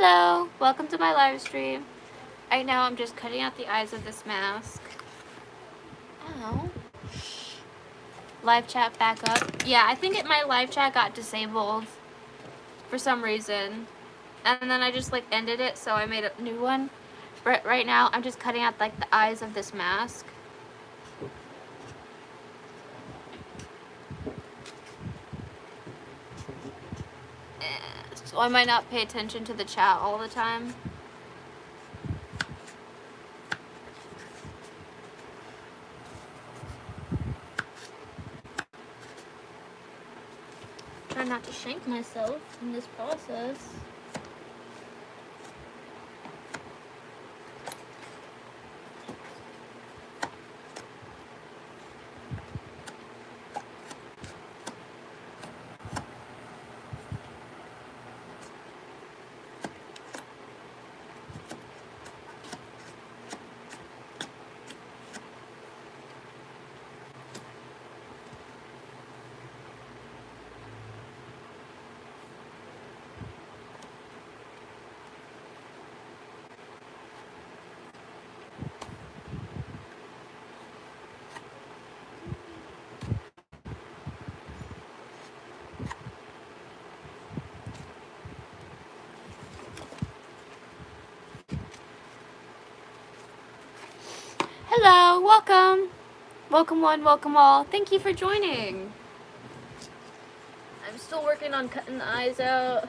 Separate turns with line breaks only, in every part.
Hello, welcome to my live stream. Right now I'm just cutting out the eyes of this mask. Ow. Live chat back up. Yeah, I think my live chat got disabled for some reason. And then I just like ended it, so I made a new one. But right now I'm just cutting out like the eyes of this mask. So I might not pay attention to the chat all the time. Try not to shank myself in this process. Hello, welcome. Welcome one, welcome all. Thank you for joining. I'm still working on cutting the eyes out.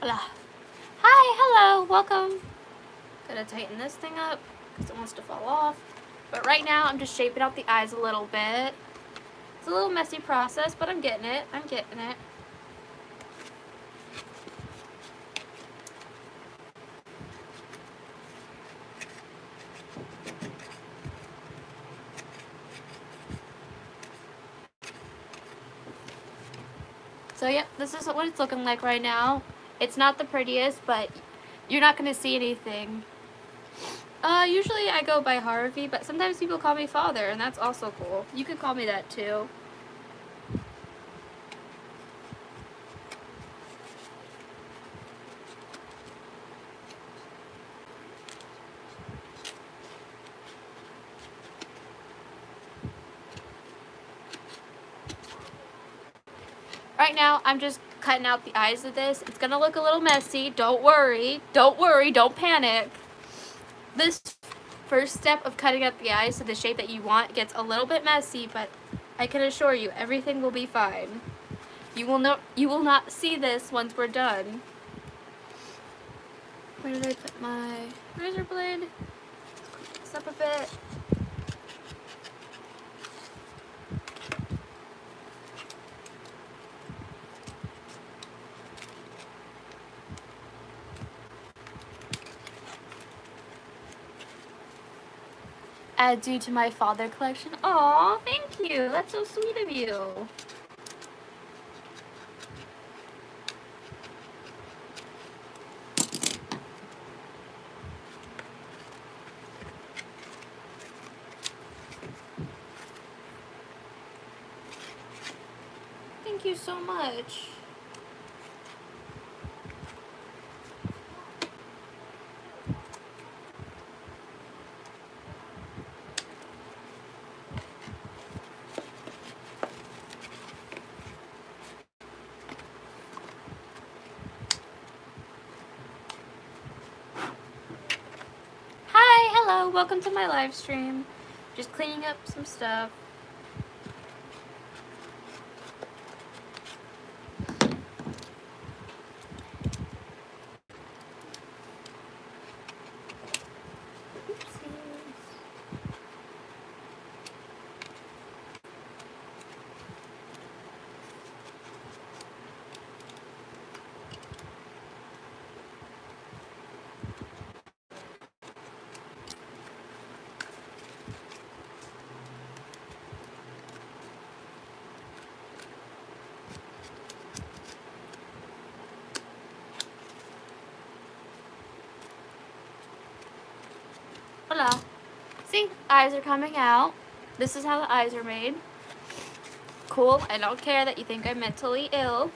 Hola. Hi, hello, welcome. Gonna tighten this thing up because it wants to fall off. But right now I'm just shaping out the eyes a little bit. It's a little messy process, but I'm getting it. I'm getting it. So yep, this is what it's looking like right now. It's not the prettiest, but you're not gonna see anything. Usually I go by Harvey, but sometimes people call me Father, and that's also cool. You could call me that too. Right now, I'm just cutting out the eyes of this. It's gonna look a little messy. Don't worry. Don't worry. Don't panic. This first step of cutting out the eyes to the shape that you want gets a little bit messy, but I can assure you everything will be fine. You will not see this once we're done. Where did I put my razor blade? Let's clean this up a bit. Add you to my father collection. Aw, thank you. That's so sweet of you. Thank you so much. Hi, hello, welcome to my live stream. Just cleaning up some stuff. eyes are coming out. This is how the eyes are made. Cool. I don't care that you think I'm mentally ill.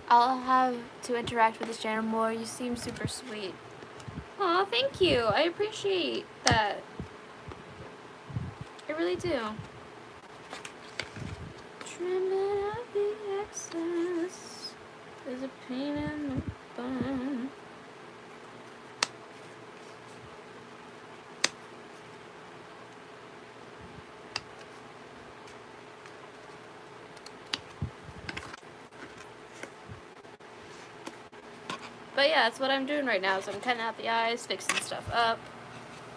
I'll have to interact with this channel more. You seem super sweet. Aw, thank you. I appreciate that. I really do. Trimming out the excess. There's a pain in the bum. But yeah, that's what I'm doing right now. So I'm cutting out the eyes, fixing stuff up,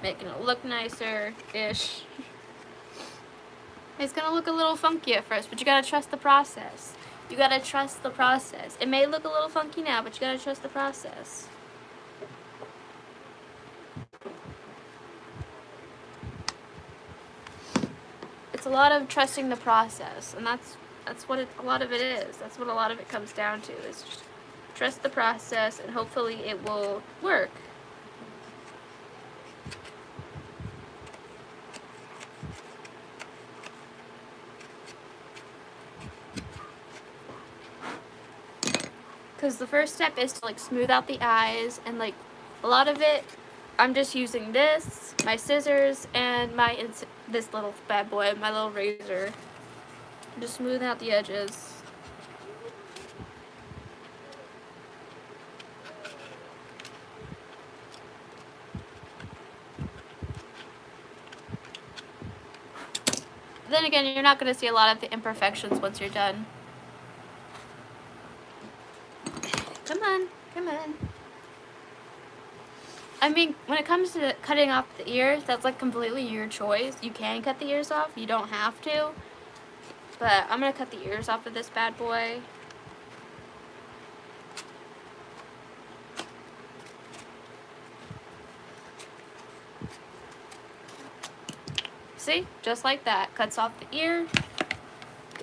making it look nicer-ish. It's gonna look a little funky at first, but you gotta trust the process. You gotta trust the process. It may look a little funky now, but you gotta trust the process. It's a lot of trusting the process, and that's what a lot of it is. That's what a lot of it comes down to, is just trust the process, and hopefully it will work. Because the first step is to like smooth out the eyes, and like a lot of it, I'm just using this, my scissors, and this little bad boy, my little razor. Just smooth out the edges. Then again, you're not going to see a lot of the imperfections once you're done. Come on, come on. I mean, when it comes to cutting off the ears, that's like completely your choice. You can cut the ears off, you don't have to. But I'm going to cut the ears off of this bad boy. See? Just like that. Cuts off the ear.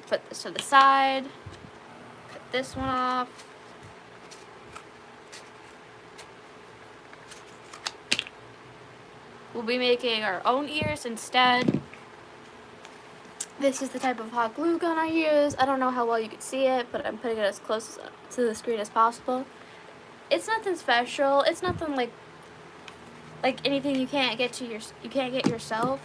Put this to the side. Cut this one off. We'll be making our own ears instead. This is the type of hot glue gun I use. I don't know how well you can see it, but I'm putting it as close to the screen as possible. It's nothing special. It's nothing like anything you can't get yourself.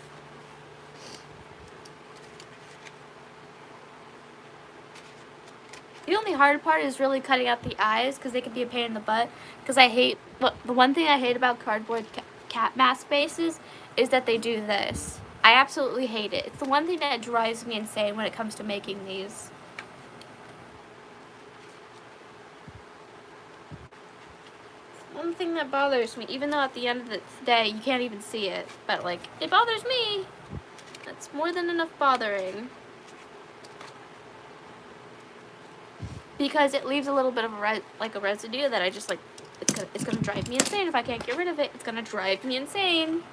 The only hard part is really cutting out the eyes, because they can be a pain in the butt. Because the one thing I hate about cardboard cat mask bases is that they do this. I absolutely hate it. It's the one thing that drives me insane when it comes to making these. One thing that bothers me, even though at the end of the day you can't even see it, but like, it bothers me. That's more than enough bothering. Because it leaves a little bit of a residue that I just like, it's gonna drive me insane. If I can't get rid of it, it's gonna drive me insane.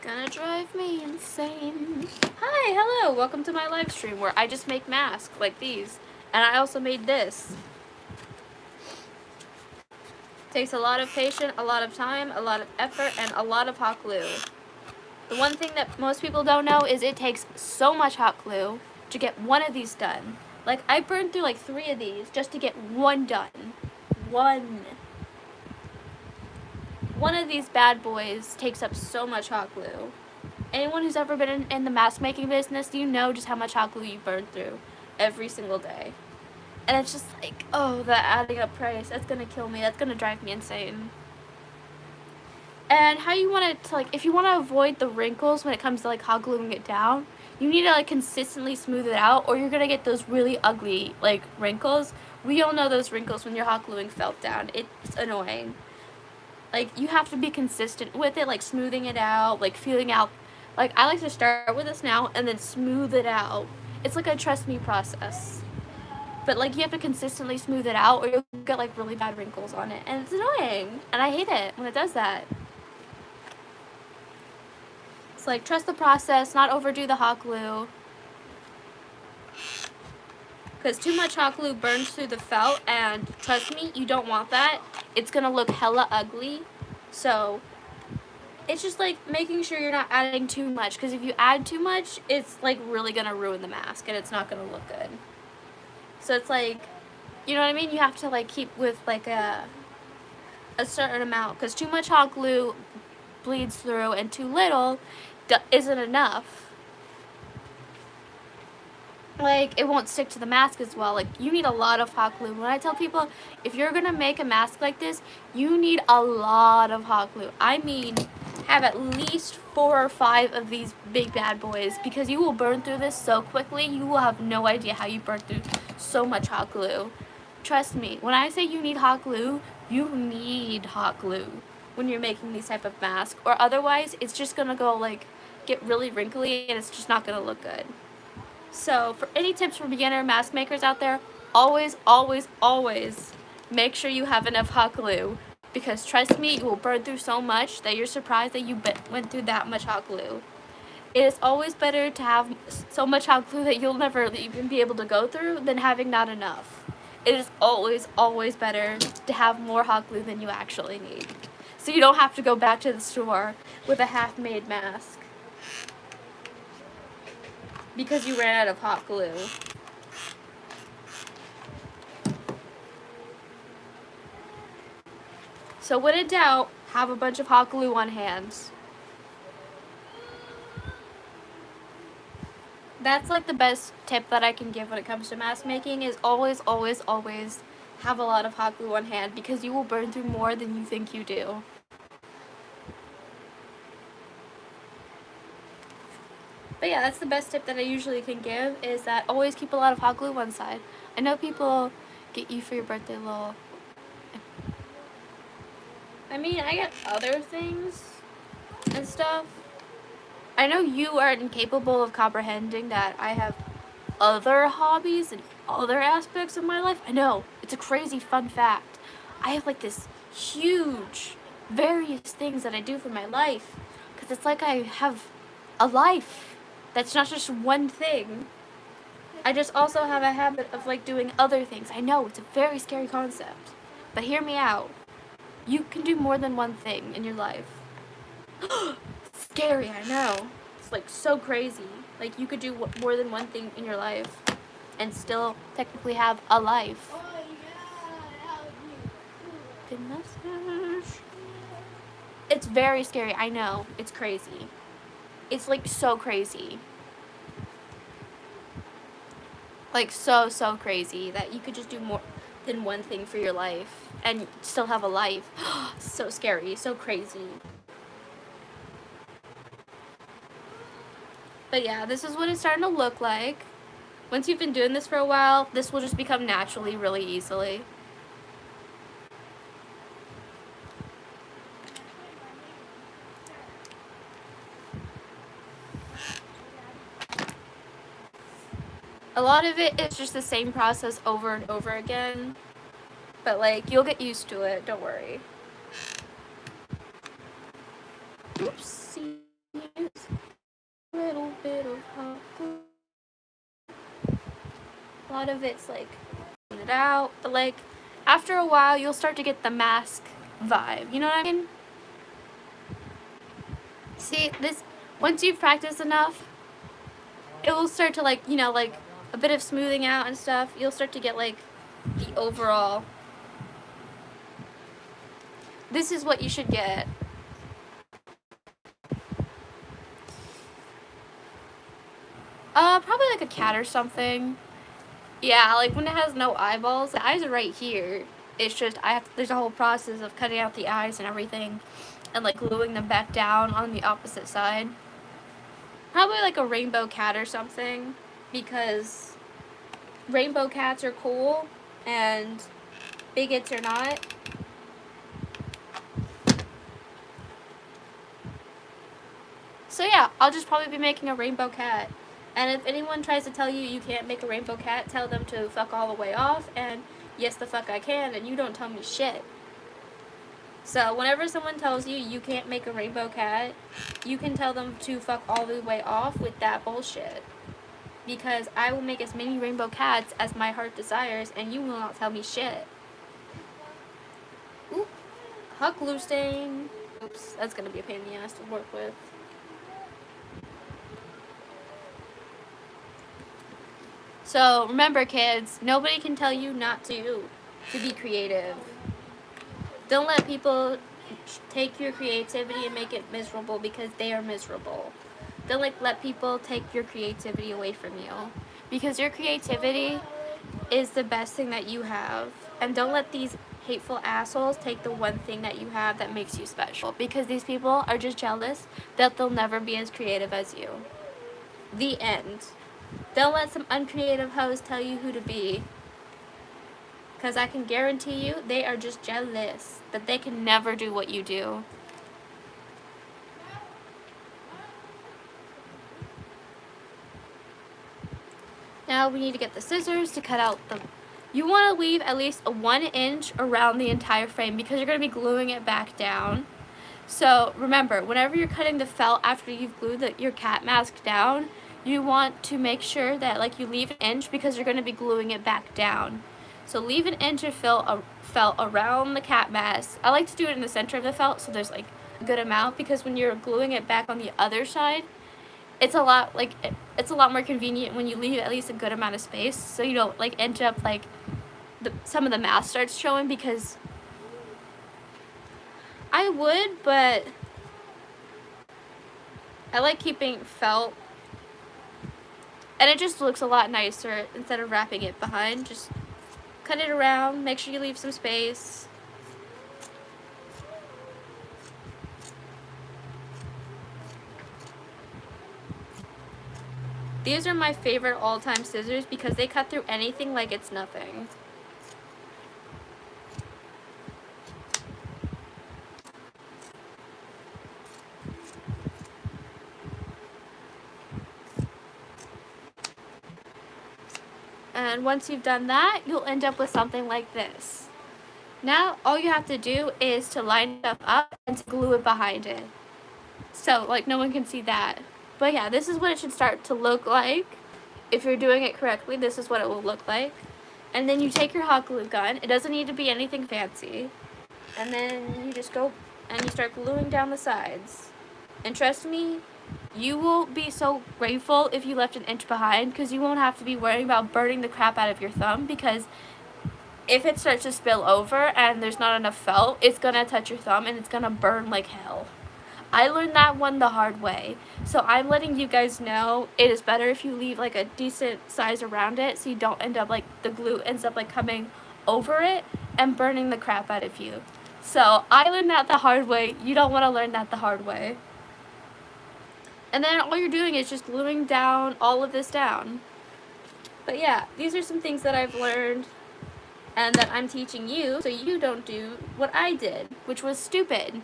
Gonna drive me insane. Hi, hello, welcome to my live stream where I just make masks like these. And I also made this. Takes a lot of patience, a lot of time, a lot of effort, and a lot of hot glue. The one thing that most people don't know is it takes so much hot glue to get one of these done. Like, I burned through like 3 of these just to get one done. One of these bad boys takes up so much hot glue. Anyone who's ever been in the mask making business, you know just how much hot glue you burn through every single day. And it's just like, oh, the adding up price, that's gonna kill me, that's gonna drive me insane. And how you want it to, like, if you want to avoid the wrinkles when it comes to like hot gluing it down, You need to like consistently smooth it out, or you're gonna get those really ugly like wrinkles. We all know those wrinkles when you're hot gluing felt down. It's annoying. Like, you have to be consistent with it, like smoothing it out, like feeling out. Like, I like to start with this now and then smooth it out. It's like a trust me process. But like, you have to consistently smooth it out, or you'll get like really bad wrinkles on it, and it's annoying. And I hate it when it does that. It's like, trust the process, not overdo the hot glue. Because too much hot glue burns through the felt, and trust me, you don't want that. It's gonna look hella ugly. So it's just like making sure you're not adding too much, because if you add too much, it's like really gonna ruin the mask and it's not gonna look good. So it's like, you know what I mean? You have to like keep with like a certain amount, because too much hot glue bleeds through and too little isn't enough. Like, it won't stick to the mask as well. Like, you need a lot of hot glue. When I tell people, if you're gonna make a mask like this, you need a lot of hot glue. I mean, have at least 4 or 5 of these big bad boys, because you will burn through this so quickly. You will have no idea how you burn through so much hot glue. Trust me, when I say you need hot glue, you need hot glue when you're making these type of masks, or otherwise it's just gonna go like get really wrinkly and it's just not gonna look good. So for any tips for beginner mask makers out there, always, always, always make sure you have enough hot glue, because trust me, you will burn through so much that you're surprised that you went through that much hot glue. It is always better to have so much hot glue that you'll never even be able to go through than having not enough. It is always, always better to have more hot glue than you actually need, so you don't have to go back to the store with a half-made mask because you ran out of hot glue. So when in doubt, have a bunch of hot glue on hand. That's like the best tip that I can give when it comes to mask making, is always, always, always have a lot of hot glue on hand, because you will burn through more than you think you do. But yeah, that's the best tip that I usually can give, is that always keep a lot of hot glue on side. I know people get you for your birthday little... I mean, I get other things and stuff. I know you are incapable of comprehending that I have other hobbies and other aspects of my life. I know, it's a crazy fun fact. I have like this huge various things that I do for my life, because it's like I have a life that's not just one thing. I just also have a habit of like doing other things. I know, it's a very scary concept, but hear me out. You can do more than one thing in your life. Scary, I know. It's like so crazy. Like, you could do more than one thing in your life and still technically have a life. Good mustache. It's very scary, I know. It's crazy. It's like so crazy. Like so crazy that you could just do more than one thing for your life and still have a life. So scary, so crazy. But yeah, this is what it's starting to look like. Once you've been doing this for a while, this will just become naturally really easily. A lot of it is just the same process over and over again, but like, you'll get used to it, don't worry. Oopsie. Little bit of hot glue. A lot of it's like, it out, but like, after a while, you'll start to get the mask vibe, you know what I mean? See, this, once you've practiced enough, it will start to like, you know, like a bit of smoothing out and stuff. You'll start to get like the overall. This is what you should get. Probably like a cat or something. Yeah, like when it has no eyeballs. The eyes are right here. It's just, there's a whole process of cutting out the eyes and everything, and like gluing them back down on the opposite side. Probably like a rainbow cat or something, because rainbow cats are cool and bigots are not. So yeah, I'll just probably be making a rainbow cat. And if anyone tries to tell you you can't make a rainbow cat, tell them to fuck all the way off, and yes the fuck I can, and you don't tell me shit. So whenever someone tells you you can't make a rainbow cat, you can tell them to fuck all the way off with that bullshit. Because I will make as many rainbow cats as my heart desires, and you will not tell me shit. Oop. Huck glue stain. Oops, that's gonna be a pain in the ass to work with. So remember, kids, nobody can tell you not to be creative. Don't let people take your creativity and make it miserable because they are miserable. Don't let people take your creativity away from you, because your creativity is the best thing that you have. And don't let these hateful assholes take the one thing that you have that makes you special, because these people are just jealous that they'll never be as creative as you. The end. Don't let some uncreative hoes tell you who to be, because I can guarantee you they are just jealous that they can never do what you do. Now we need to get the scissors to cut out the... You want to leave at least a 1 inch around the entire frame, because you're going to be gluing it back down. So remember, whenever you're cutting the felt after you've glued your cat mask down, you want to make sure that like you leave an inch, because you're going to be gluing it back down. So leave an inch of felt around the cat mask. I like to do it in the center of the felt, so there's like a good amount, because when you're gluing it back on the other side, it's a lot more convenient when you leave at least a good amount of space, so you don't like end up like some of the mask starts showing, because I would, but I like keeping felt, and it just looks a lot nicer instead of wrapping it behind. Just cut it around, make sure you leave some space. These are my favorite all-time scissors because they cut through anything like it's nothing. And once you've done that, you'll end up with something like this. Now, all you have to do is to line stuff up and to glue it behind it. So, like, no one can see that. But yeah, this is what it should start to look like. If you're doing it correctly, this is what it will look like. And then you take your hot glue gun. It doesn't need to be anything fancy. And then you just go and you start gluing down the sides. And trust me, you will be so grateful if you left an inch behind, because you won't have to be worrying about burning the crap out of your thumb, because if it starts to spill over and there's not enough felt, it's going to touch your thumb and it's going to burn like hell. I learned that one the hard way. So I'm letting you guys know it is better if you leave like a decent size around it, so you don't end up like the glue ends up like coming over it and burning the crap out of you. So I learned that the hard way. You don't want to learn that the hard way. And then all you're doing is just gluing down all of this down. But yeah, these are some things that I've learned and that I'm teaching you, so you don't do what I did, which was stupid.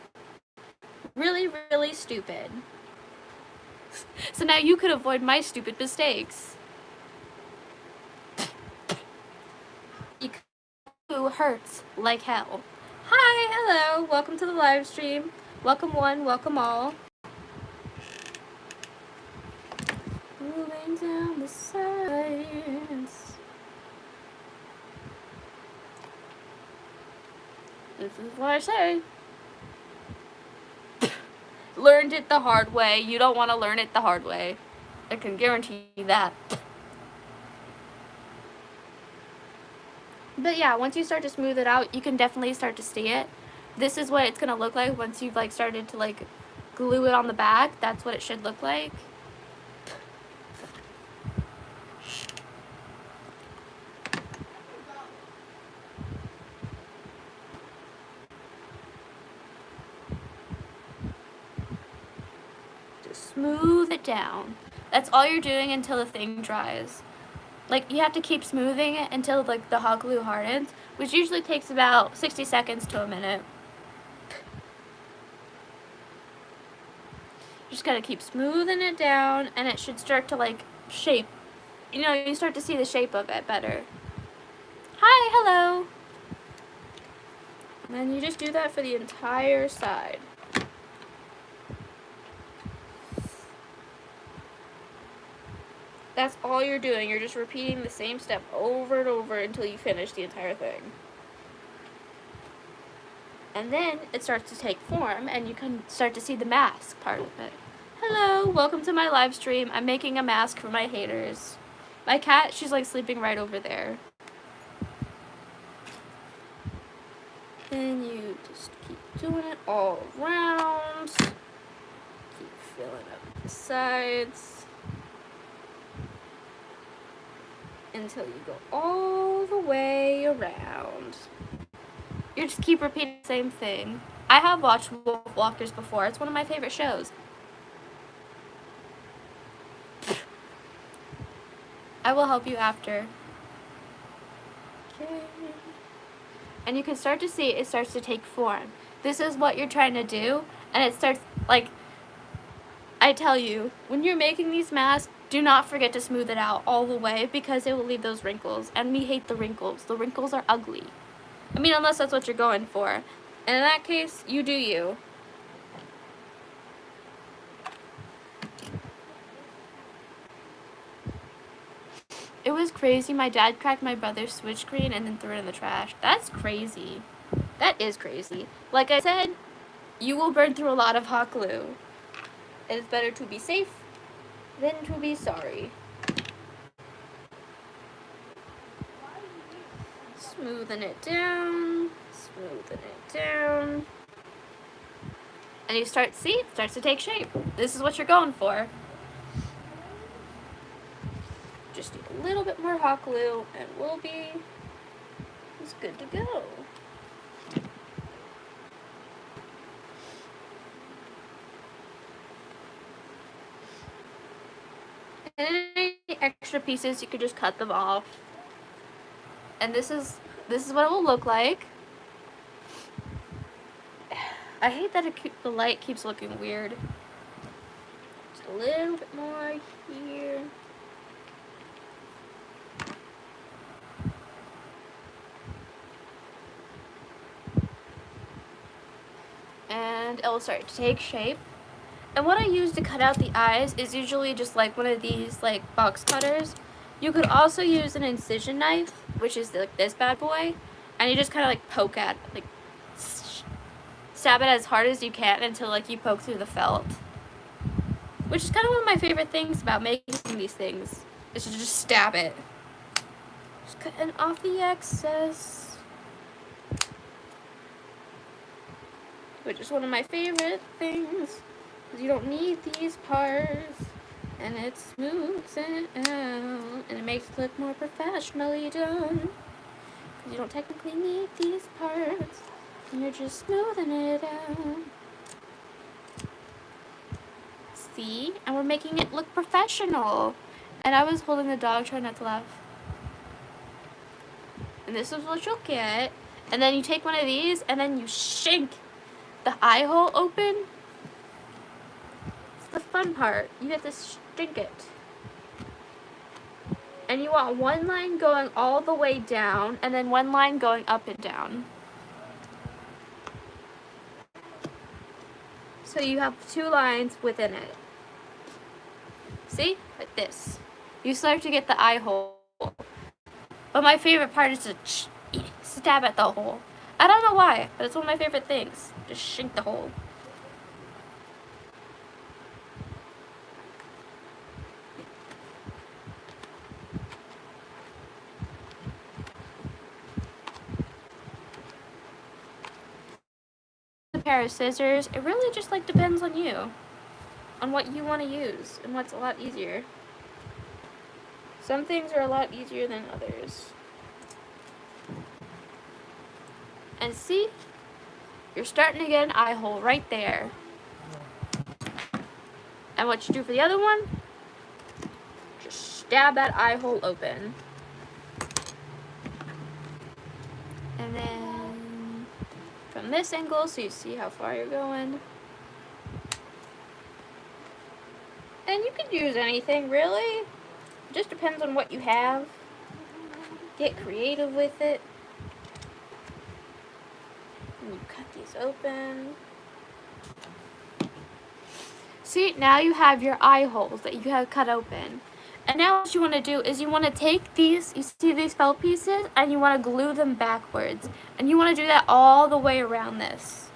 Really, really stupid. So now you could avoid my stupid mistakes. Because hurts like hell. Hi, hello, welcome to the live stream. Welcome one, welcome all. Moving down the sides. This is what I say. Learned it the hard way. You don't want to learn it the hard way. I can guarantee you that. But yeah, once you start to smooth it out, you can definitely start to see it. This is what it's going to look like once you've like started to like glue it on the back. That's what it should look like. Just smooth it down. That's all you're doing until the thing dries. Like, you have to keep smoothing it until, like, the hot glue hardens, which usually takes about 60 seconds to a minute. Just gotta keep smoothing it down, and it should start to, like, shape. You know, you start to see the shape of it better. Hi, hello. And then you just do that for the entire side. That's all you're doing. You're just repeating the same step over and over until you finish the entire thing. And then it starts to take form, and you can start to see the mask part of it. Hello, welcome to my live stream. I'm making a mask for my haters. My cat, she's like sleeping right over there. Then you just keep doing it all around. Keep filling up the sides. Until you go all the way around. You just keep repeating the same thing. I have watched Wolf Walkers before. It's one of my favorite shows. I will help you after. Okay. And you can start to see it starts to take form. This is what you're trying to do, and it starts, like, I tell you, when you're making these masks, do not forget to smooth it out all the way because it will leave those wrinkles. And we hate the wrinkles. The wrinkles are ugly. I mean, unless that's what you're going for. And in that case, you do you. It was crazy. My dad cracked my brother's switch screen and then threw it in the trash. That's crazy. That is crazy. Like I said, you will burn through a lot of hot glue. It is better to be safe than to be sorry. Smoothing it down, smoothing it down. And you start, see, it starts to take shape. This is what you're going for. Just need a little bit more hot glue and we'll be it's good to go. And any extra pieces, you could just cut them off. And this is what it will look like. I hate that the light keeps looking weird. Just a little bit more here. And it will start to take shape. And what I use to cut out the eyes is usually just like one of these like box cutters. You could also use an incision knife, which is like this bad boy, and you just kind of like poke at, like stab it as hard as you can until like you poke through the felt. Which is kind of one of my favorite things about making these things, is to just stab it. Just cutting off the excess. Which is one of my favorite things. You don't need these parts, and it smooths it out, and it makes it look more professionally done. Because you don't technically need these parts, and you're just smoothing it out. See? And we're making it look professional. And I was holding the dog, trying not to laugh. And this is what you'll get. And then you take one of these, and then you shank the eye hole open. The fun part, you have to stink it, and you want one line going all the way down and then one line going up and down, so you have two lines within it. See, like this, you start to get the eye hole, but my favorite part is to stab at the hole. I don't know why, but it's one of my favorite things. Just shank the hole. Pair of scissors. It really just like depends on you, on what you want to use and what's a lot easier. Some things are a lot easier than others. And see, you're starting to get an eye hole right there. And what you do for the other one, just stab that eye hole open. And then from this angle, so you see how far you're going. And you could use anything, really. It just depends on what you have. Get creative with it. And you cut these open. See, now you have your eye holes that you have cut open. And now what you want to do is you want to take these, you see these felt pieces, and you want to glue them backwards. And you want to do that all the way around this.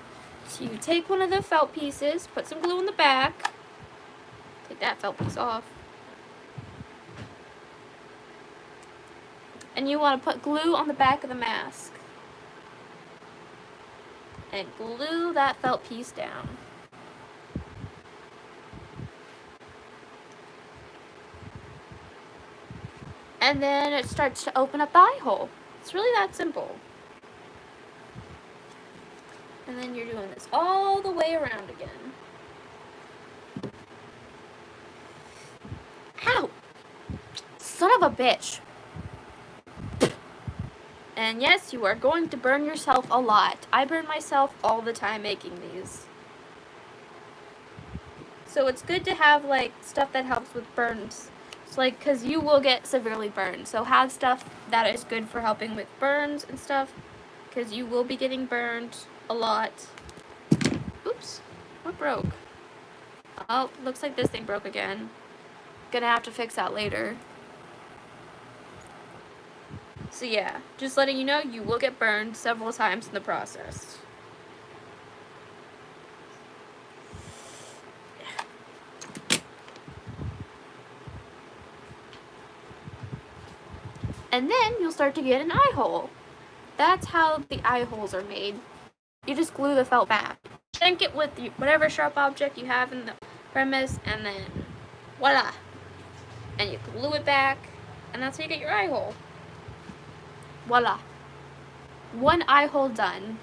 So you take one of the felt pieces, put some glue in the back. Take that felt piece off. And you want to put glue on the back of the mask. And glue that felt piece down. And then it starts to open up the eye hole. It's really that simple. And then you're doing this all the way around again. Ow! Son of a bitch. And yes, you are going to burn yourself a lot. I burn myself all the time making these. So it's good to have like stuff that helps with burns. It's like, cause you will get severely burned. So have stuff that is good for helping with burns and stuff. Cause you will be getting burned a lot. Oops, what broke? Oh, looks like this thing broke again. Gonna have to fix that later. So yeah, just letting you know, you will get burned several times in the process. And then you'll start to get an eye hole. That's how the eye holes are made. You just glue the felt back. Shank it with whatever sharp object you have in the premise, and then voila. And you glue it back, and that's how you get your eye hole. Voila. One eye hole done.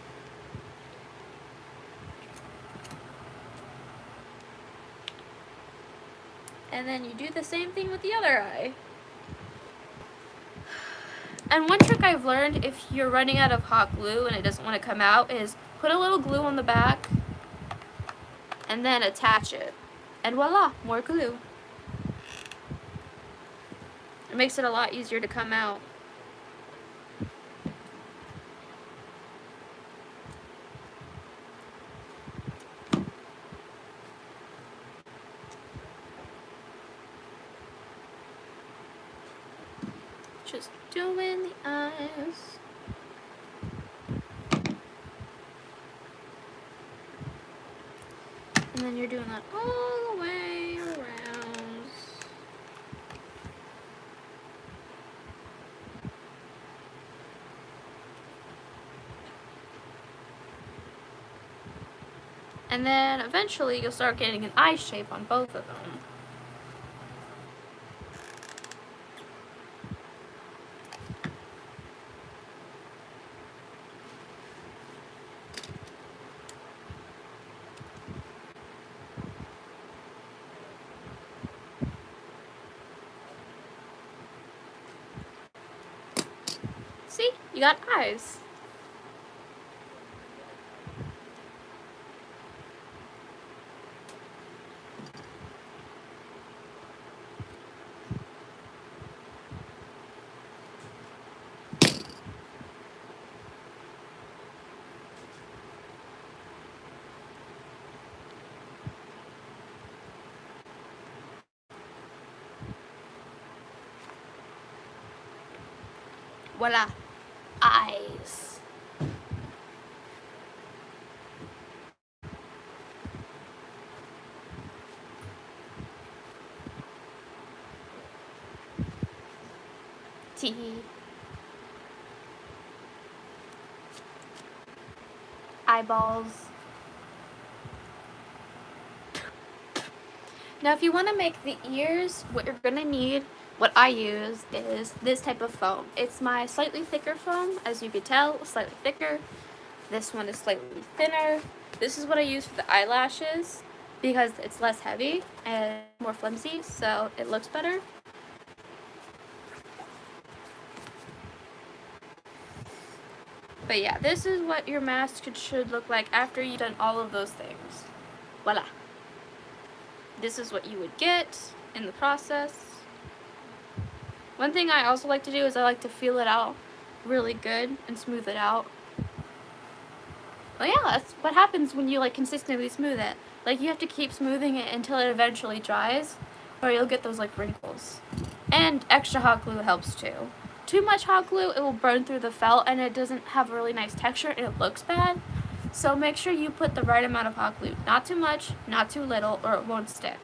And then you do the same thing with the other eye. And one trick I've learned if you're running out of hot glue and it doesn't want to come out is put a little glue on the back and then attach it. And voila, more glue. It makes it a lot easier to come out. Just doing the eyes. And then you're doing that all the way around. And then eventually you'll start getting an eye shape on both of them. See, you got eyes. Voila, eyes. Teeth. Eyeballs. Now if you want to make the ears, what you're going to need, what I use, is this type of foam. It's my slightly thicker foam, as you could tell, slightly thicker. This one is slightly thinner. This is what I use for the eyelashes. because it's less heavy and more flimsy, so it looks better. But yeah, this is what your mask should look like after you've done all of those things. Voila. This is what you would get in the process. One thing I also like to do is I like to feel it out really good and smooth it out. Well, yeah, that's what happens when you like consistently smooth it. Like you have to keep smoothing it until it eventually dries, or you'll get those like wrinkles. And extra hot glue helps too. Too much hot glue, it will burn through the felt and it doesn't have a really nice texture and it looks bad. So make sure you put the right amount of hot glue. Not too much, not too little, or it won't stick.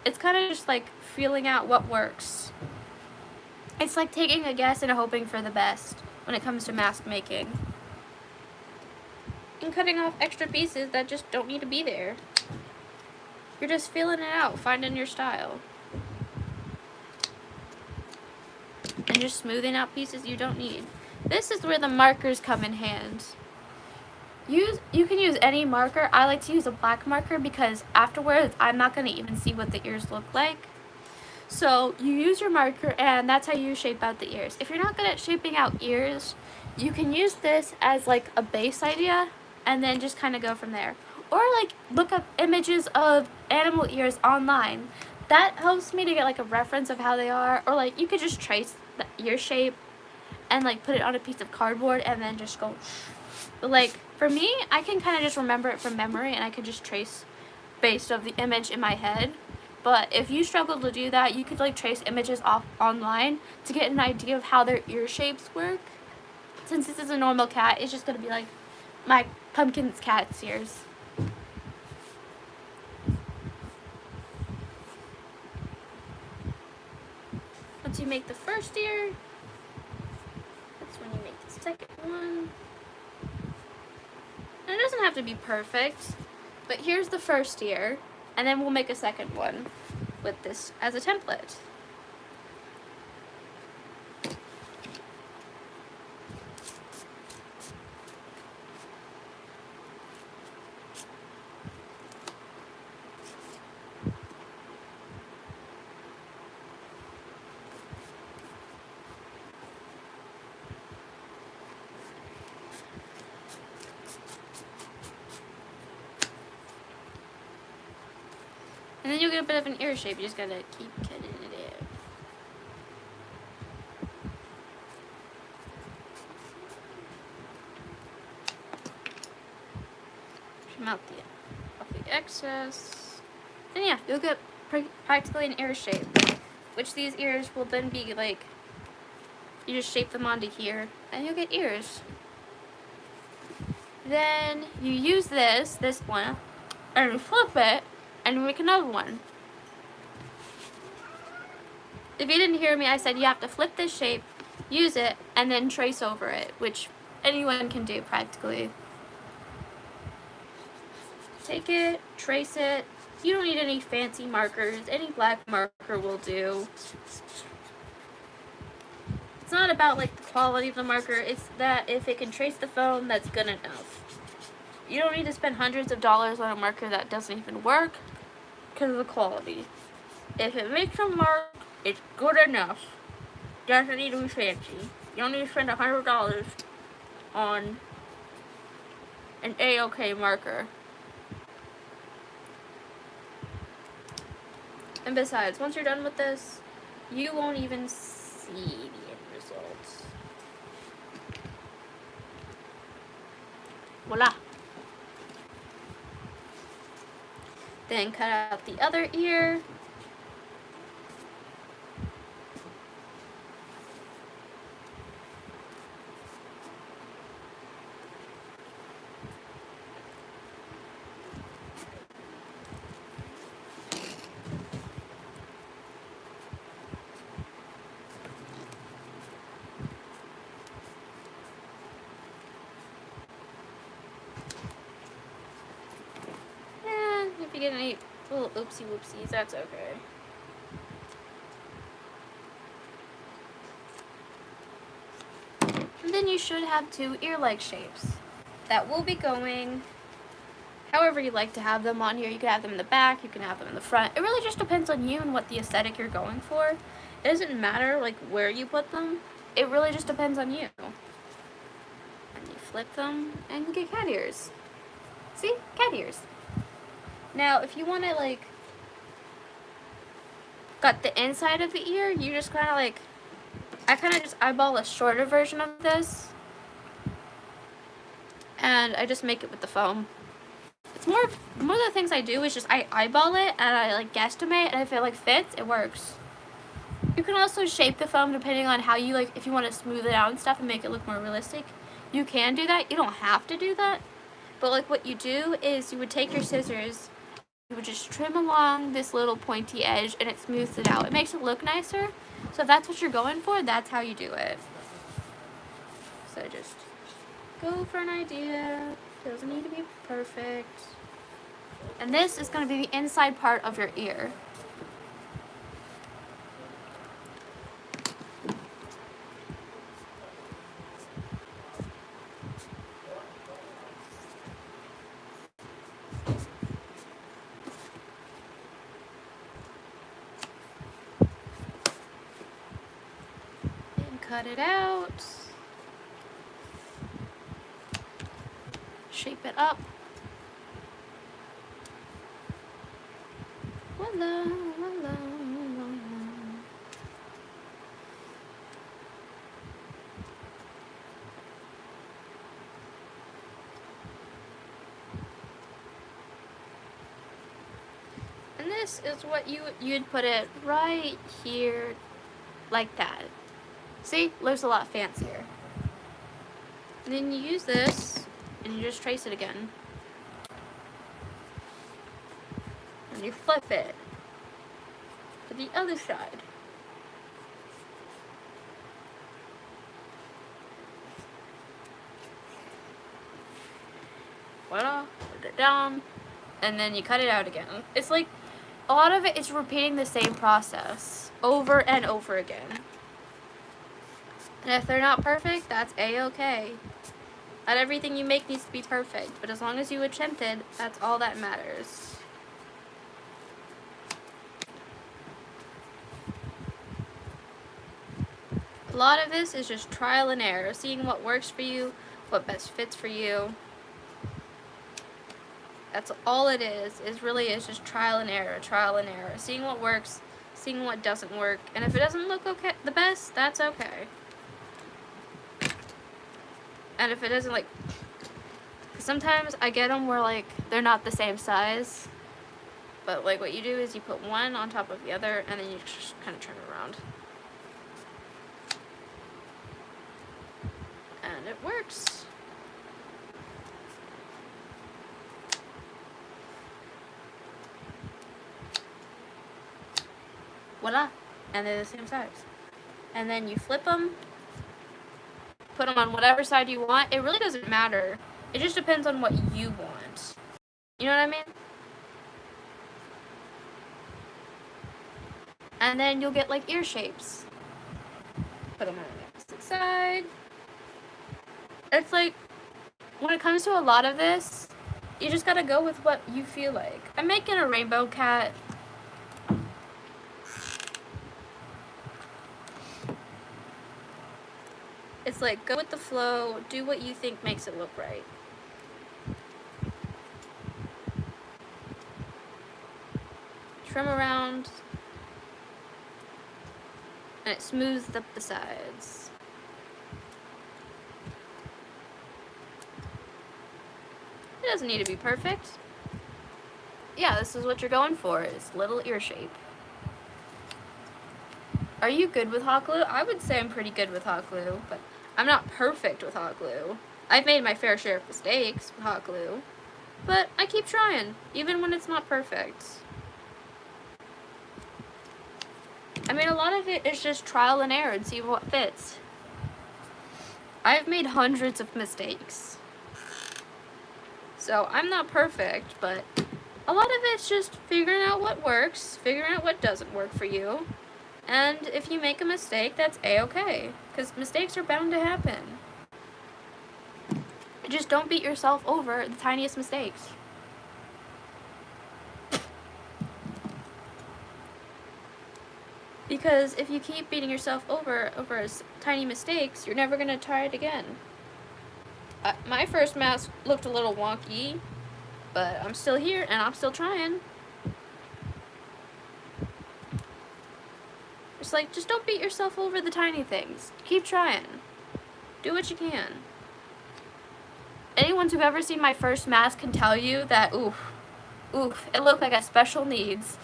It's kind of just like feeling out what works. It's like taking a guess and hoping for the best when it comes to mask making. And cutting off extra pieces that just don't need to be there. You're just feeling it out, finding your style. And just smoothing out pieces you don't need. This is where the markers come in hand. You can use any marker. I like to use a black marker because afterwards I'm not going to even see what the ears look like. So you use your marker and that's how you shape out the ears. If you're not good at shaping out ears, you can use this as like a base idea and then just kind of go from there. Or like look up images of animal ears online. That helps me to get like a reference of how they are. Or like you could just trace the ear shape and like put it on a piece of cardboard and then just go. But like for me, I can kind of just remember it from memory and I can just trace based of the image in my head. But if you struggle to do that, you could like trace images off online to get an idea of how their ear shapes work. Since this is a normal cat, it's just going to be like my pumpkin's cat's ears. Once you make the first ear, that's when you make the second one. And it doesn't have to be perfect, but here's the first ear, and then we'll make a second one with this as a template. And then you'll get a bit of an ear shape. You just gotta keep cutting it out. Trim out the excess. And yeah, you'll get practically an ear shape. Which these ears will then be like, you just shape them onto here, and you'll get ears. Then you use this one, and you flip it, and make another one. If you didn't hear me, I said you have to flip this shape, use it, and then trace over it, which anyone can do practically. Take it, trace it. You don't need any fancy markers. Any black marker will do. It's not about like the quality of the marker, it's that if it can trace the phone, that's good enough. You don't need to spend hundreds of dollars on a marker that doesn't even work because of the quality. If it makes a mark, it's good enough. Doesn't need to be fancy. You don't need to spend $100 on an A-OK marker. And besides, once you're done with this, you won't even see the end results. Voila. Then cut out the other ear. If you get any little oopsie whoopsies, that's okay. And then you should have two ear-like shapes that will be going however you like to have them on here. You can have them in the back, you can have them in the front. It really just depends on you and what the aesthetic you're going for. It doesn't matter like where you put them. It really just depends on you. And you flip them and you get cat ears. See? Cat ears. Now, if you want to like got the inside of the ear, you just kind of like, I kind of just eyeball a shorter version of this. And I just make it with the foam. It's more of the things I do is just I eyeball it and I like guesstimate, and if it like fits, it works. You can also shape the foam depending on how you like, if you want to smooth it out and stuff and make it look more realistic. You can do that. You don't have to do that. But like what you do is you would take your scissors, you would just trim along this little pointy edge and it smooths it out. It makes it look nicer. So if that's what you're going for, that's how you do it. So just go for an idea. It doesn't need to be perfect. And this is going to be the inside part of your ear. And cut it out. Shape it up. Voila, voila, voila. And this is what you'd put it right here, like that. See, looks a lot fancier. And then you use this, and you just trace it again. And you flip it to the other side. Voila, put it down, and then you cut it out again. It's like, a lot of it is repeating the same process over and over again. And if they're not perfect, that's a-okay. Not everything you make needs to be perfect, but as long as you attempted, that's all that matters. A lot of this is just trial and error, seeing what works for you, what best fits for you. That's all it is really just trial and error, seeing what works, seeing what doesn't work, and if it doesn't look okay, the best, that's okay. And if it doesn't, like, sometimes I get them where like they're not the same size, but like what you do is you put one on top of the other and then you just kind of turn it around. And it works. Voila. And they're the same size. And then you flip them, put them on whatever side you want. It really doesn't matter. It just depends on what you want. You know what I mean? And then you'll get like ear shapes. Put them on the opposite side. It's like, when it comes to a lot of this, you just gotta go with what you feel like. I'm making a rainbow cat. It's like, go with the flow, do what you think makes it look right. Trim around, and it smooths up the sides. It doesn't need to be perfect. Yeah, this is what you're going for, is little ear shape. Are you good with hot glue? I would say I'm pretty good with hot glue, but I'm not perfect with hot glue. I've made my fair share of mistakes with hot glue, but I keep trying, even when it's not perfect. I mean, a lot of it is just trial and error and see what fits. I've made hundreds of mistakes. So I'm not perfect, but a lot of it's just figuring out what works, figuring out what doesn't work for you. And if you make a mistake, that's a-okay, because mistakes are bound to happen. Just don't beat yourself over the tiniest mistakes. Because if you keep beating yourself over tiny mistakes, you're never going to try it again. My first mask looked a little wonky, but I'm still here and I'm still trying. It's like, just don't beat yourself over the tiny things. Keep trying. Do what you can. Anyone who've ever seen my first mask can tell you that, oof, it looked like a special needs.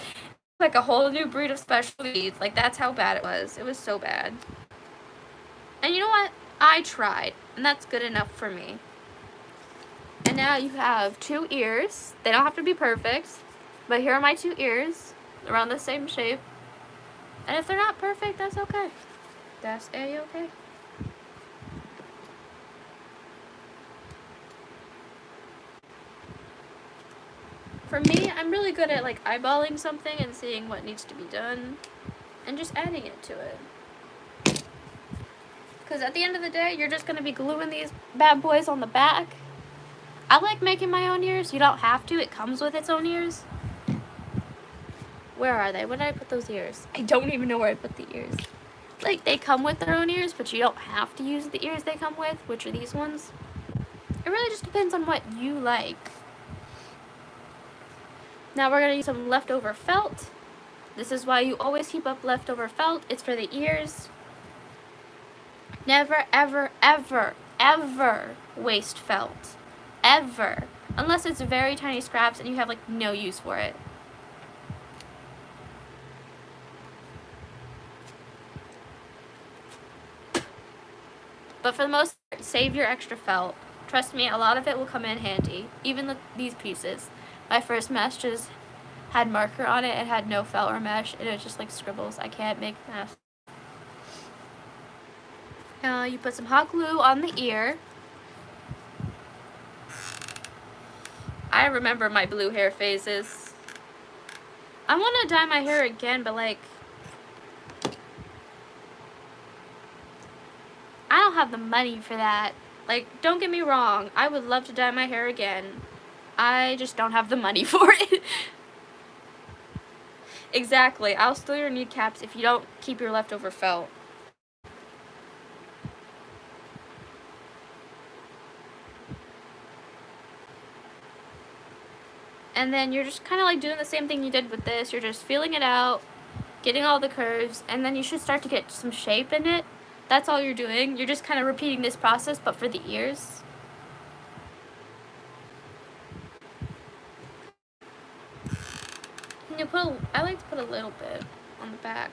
Like a whole new breed of special needs. Like, that's how bad it was. It was so bad. And you know what? I tried, and that's good enough for me. And now you have 2 ears. They don't have to be perfect, but here are my 2 ears. Around the same shape. And if they're not perfect, that's okay. That's A-okay. For me, I'm really good at like eyeballing something and seeing what needs to be done and just adding it to it. Because at the end of the day, you're just going to be gluing these bad boys on the back. I like making my own ears. You don't have to. It comes with its own ears. Where are they? Where did I put those ears? I don't even know where I put the ears. Like, they come with their own ears, but you don't have to use the ears they come with, which are these ones. It really just depends on what you like. Now we're going to use some leftover felt. This is why you always keep up leftover felt. It's for the ears. Never, ever, ever, ever waste felt. Ever. Unless it's very tiny scraps and you have like no use for it. But for the most part, save your extra felt. Trust me, a lot of it will come in handy. Even these pieces. My first mesh just had marker on it. It had no felt or mesh. It was just like scribbles. I can't make masks. You put some hot glue on the ear. I remember my blue hair phases. I want to dye my hair again, but like, I don't have the money for that. Like, don't get me wrong. I would love to dye my hair again. I just don't have the money for it. Exactly. I'll steal your kneecaps if you don't keep your leftover felt. And then you're just kind of like doing the same thing you did with this. You're just feeling it out, getting all the curves, and then you should start to get some shape in it. That's all you're doing. You're just kind of repeating this process, but for the ears. And I like to put a little bit on the back.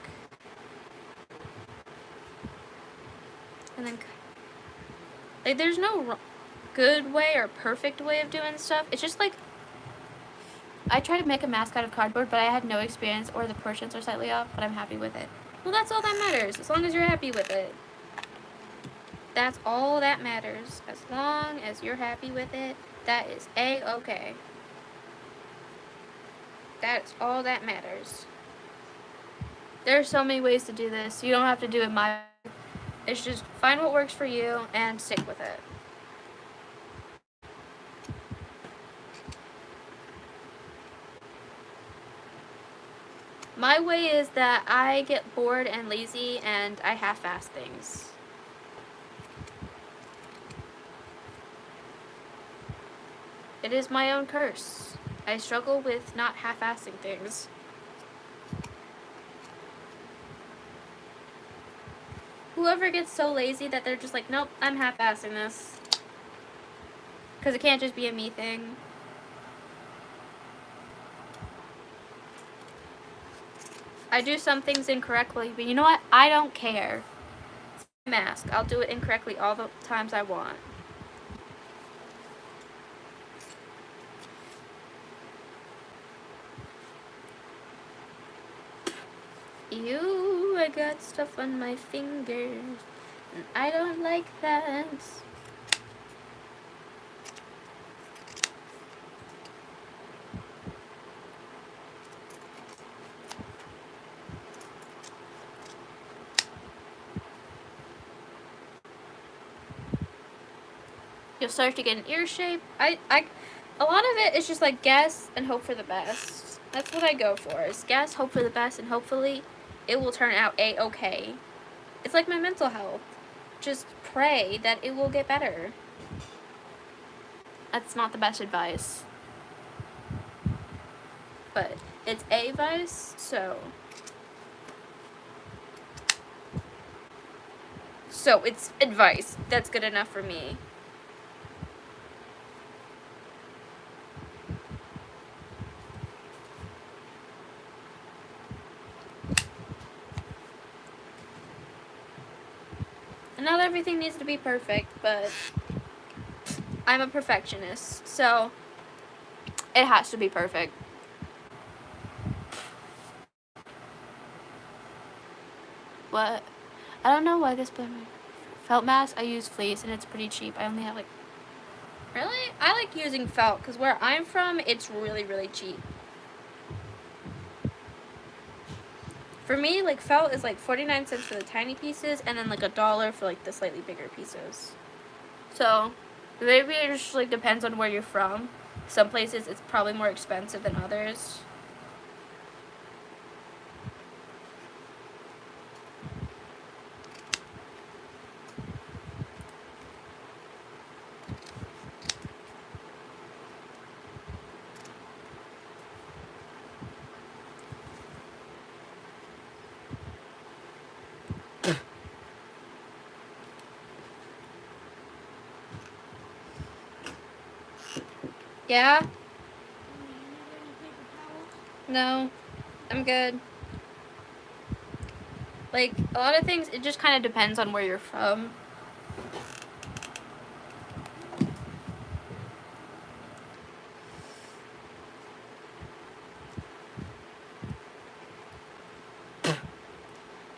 And then, like, there's no good way or perfect way of doing stuff. It's just like, I tried to make a mask out of cardboard, but I had no experience or the portions are slightly off, but I'm happy with it. Well, that's all that matters, as long as you're happy with it. That's all that matters. As long as you're happy with it, that is A-okay. That's all that matters. There are so many ways to do this. You don't have to do it my way. It's just find what works for you and stick with it. My way is that I get bored and lazy and I half-ass things. It is my own curse. I struggle with not half-assing things. Whoever gets so lazy that they're just like, nope, I'm half-assing this. Because it can't just be a me thing. I do some things incorrectly, but you know what? I don't care. It's my mask. I'll do it incorrectly all the times I want. Ew, I got stuff on my fingers, and I don't like that. You'll start to get an ear shape. A lot of it is just like guess and hope for the best. That's what I go for, is guess, hope for the best, and hopefully it will turn out a-okay. It's like my mental health. Just pray that it will get better. That's not the best advice. But it's advice, so it's advice. That's good enough for me. And not everything needs to be perfect, but I'm a perfectionist, so it has to be perfect. What? I don't know why this felt mask. I use fleece and it's pretty cheap. I only have like... Really? I like using felt because where I'm from, it's really, really cheap. For me, like, felt is like 49 cents for the tiny pieces and then like $1 for like the slightly bigger pieces. So maybe it just like depends on where you're from. Some places it's probably more expensive than others. Yeah? No, I'm good. Like, a lot of things, it just kind of depends on where you're from.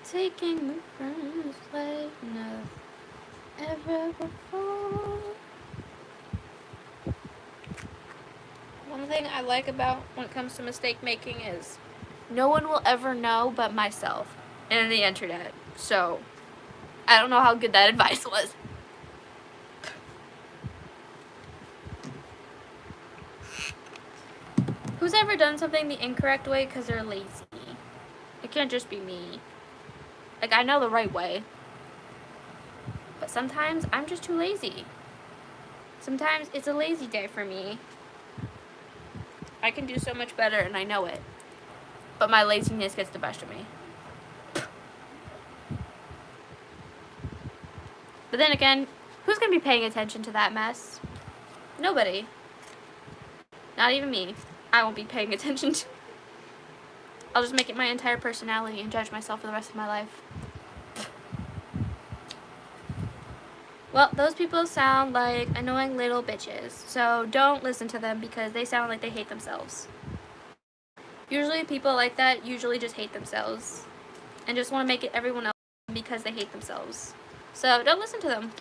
Taking the first like nothing ever before. One thing I like about when it comes to mistake making is no one will ever know but myself and the internet. So, I don't know how good that advice was. Who's ever done something the incorrect way because they're lazy? It can't just be me. Like, I know the right way. But sometimes I'm just too lazy. Sometimes it's a lazy day for me. I can do so much better and I know it. But my laziness gets the best of me. But then again, who's going to be paying attention to that mess? Nobody. Not even me. I won't be paying attention to. I'll just make it my entire personality and judge myself for the rest of my life. Well, those people sound like annoying little bitches, so don't listen to them because they sound like they hate themselves. Usually people like that usually just hate themselves and just want to make it everyone else because they hate themselves. So don't listen to them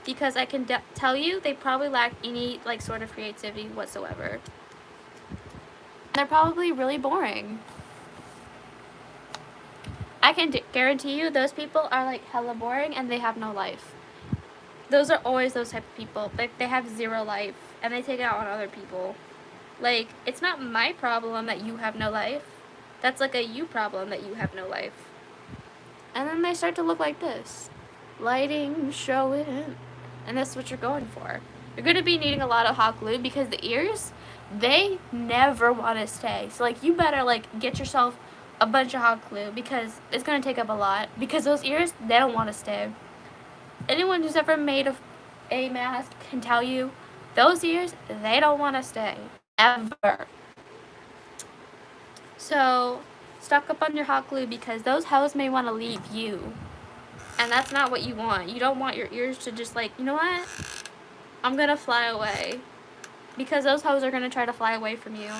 because I can tell you they probably lack any like sort of creativity whatsoever. They're probably really boring. I can guarantee you those people are like hella boring and they have no life. Those are always those type of people. Like, they have zero life, and they take it out on other people. Like, it's not my problem that you have no life. That's like a you problem that you have no life. And then they start to look like this. Lighting, show it, and that's what you're going for. You're going to be needing a lot of hot glue because the ears, they never want to stay. So, like, you better, like, get yourself a bunch of hot glue because it's going to take up a lot. Because those ears, they don't want to stay. Anyone who's ever made a mask can tell you those ears, they don't want to stay. Ever. So, stock up on your hot glue because those hoes may want to leave you. And that's not what you want. You don't want your ears to just like, you know what? I'm going to fly away. Because those hoes are going to try to fly away from you.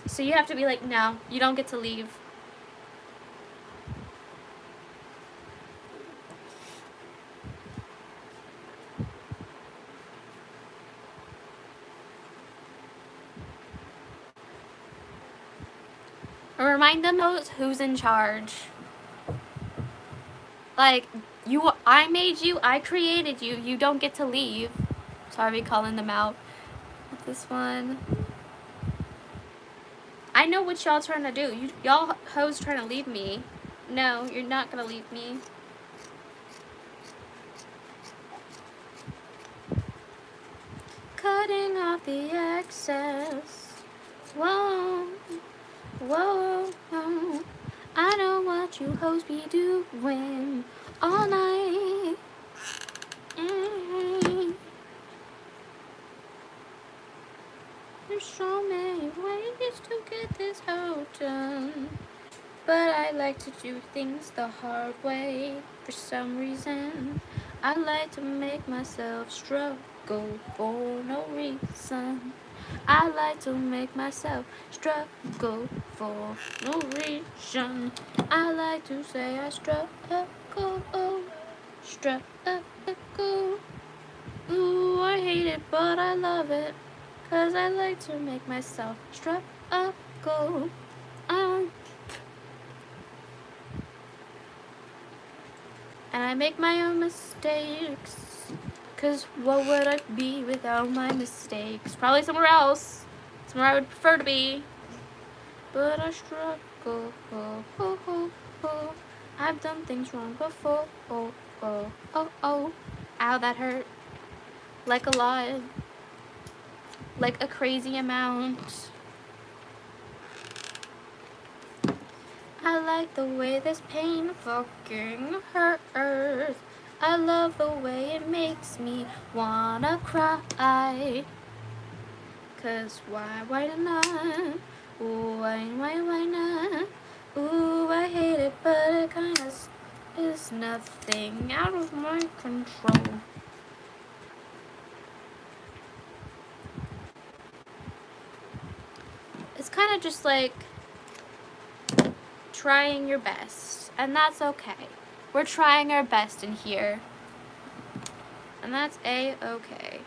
So you have to be like, no, you don't get to leave. Remind them who's in charge. Like, I made you, I created you, you don't get to leave. Sorry calling them out. What's this one? I know what y'all trying to do. Y'all hoes trying to leave me. No, you're not gonna leave me. Cutting off the excess. Whoa, whoa, whoa. I know what you hoes be doing all night. There's so many ways to get this hoe done, but I like to do things the hard way. For some reason, I like to make myself struggle for no reason. I like to make myself struggle for no reason. I like to say I struggle, struggle. Ooh, I hate it, but I love it, 'cause I like to make myself struggle. And I make my own mistakes, 'cause what would I be without my mistakes? Probably somewhere else, somewhere I would prefer to be. But I struggle. I've done things wrong before. Ow, that hurt. Like a lot. Like a crazy amount. I like the way this pain fucking hurts. I love the way it makes me wanna cry. 'Cause why not? Ooh, why not? Ooh, I hate it, but it kinda is nothing out of my control. It's kind of just like trying your best, and that's okay. We're trying our best in here, and that's A-okay.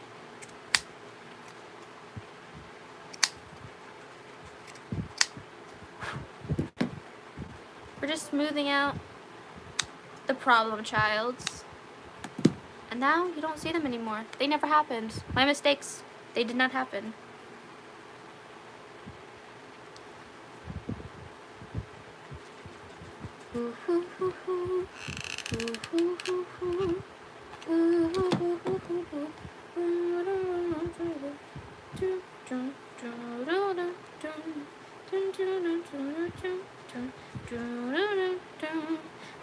We're just smoothing out the problem childs, and now you don't see them anymore. They never happened. My mistakes, they did not happen.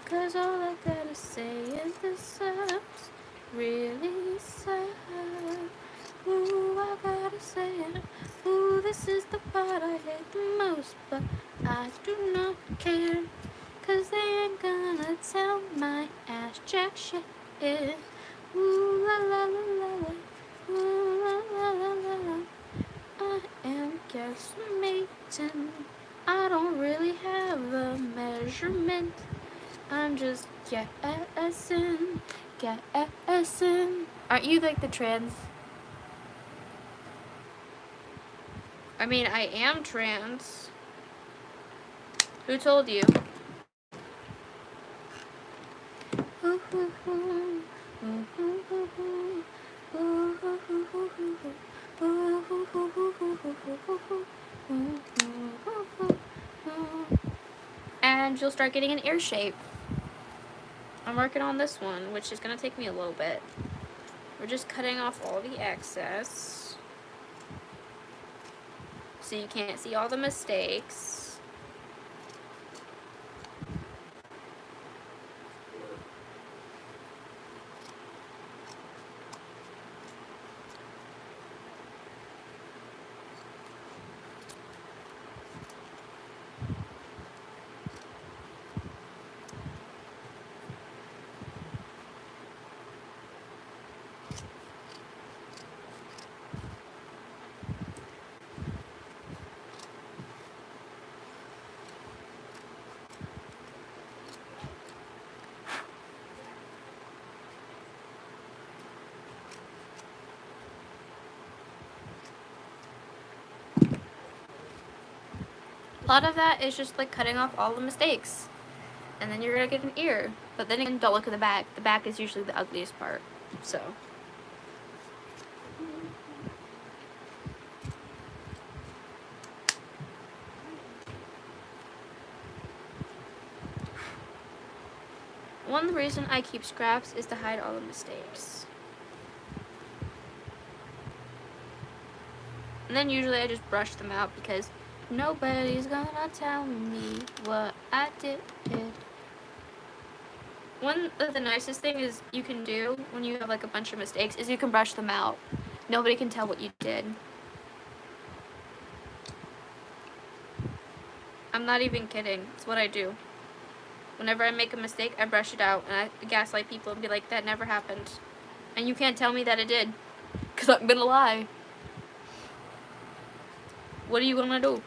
Cause all I gotta say is this sucks, really sad. Ooh, I gotta say it. Ooh, this is the part I hate the most, but I do not care, 'cause they ain't gonna tell my ass jack shit. Ooh la la la la la. Ooh la la la la la. I am guesstimating. I don't really have a measurement. I'm just guessing. Aren't you like the trans? I mean, I am trans. Who told you? And you'll start getting an ear shape. I'm working on this one, which is gonna take me a little bit. We're just cutting off all the excess, so you can't see all the mistakes. A lot of that is just like cutting off all the mistakes, and then you're gonna get an ear. But then again, don't look at the back. The back is usually the ugliest part. So one reason I keep scraps is to hide all the mistakes. And then usually I just brush them out because nobody's gonna tell me what I did. One of the nicest things you can do when you have like a bunch of mistakes is you can brush them out. Nobody can tell what you did. I'm not even kidding. It's what I do. Whenever I make a mistake, I brush it out and I gaslight people and be like, that never happened. And you can't tell me that it did, because I'm gonna lie. What are you gonna do?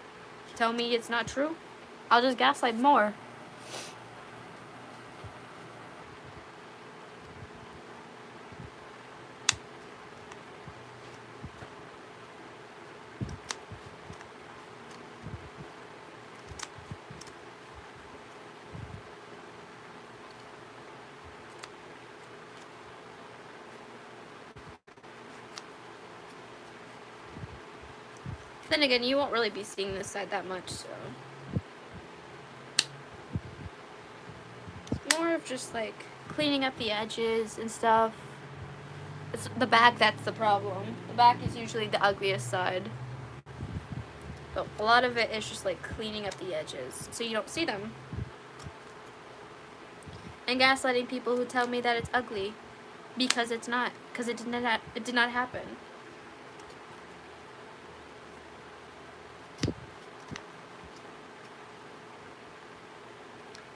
Tell me it's not true? I'll just gaslight more. Then again, you won't really be seeing this side that much, so. It's more of just like cleaning up the edges and stuff. It's the back that's the problem. The back is usually the ugliest side. But a lot of it is just like cleaning up the edges so you don't see them. And gaslighting people who tell me that it's ugly because it's not, because it did not happen.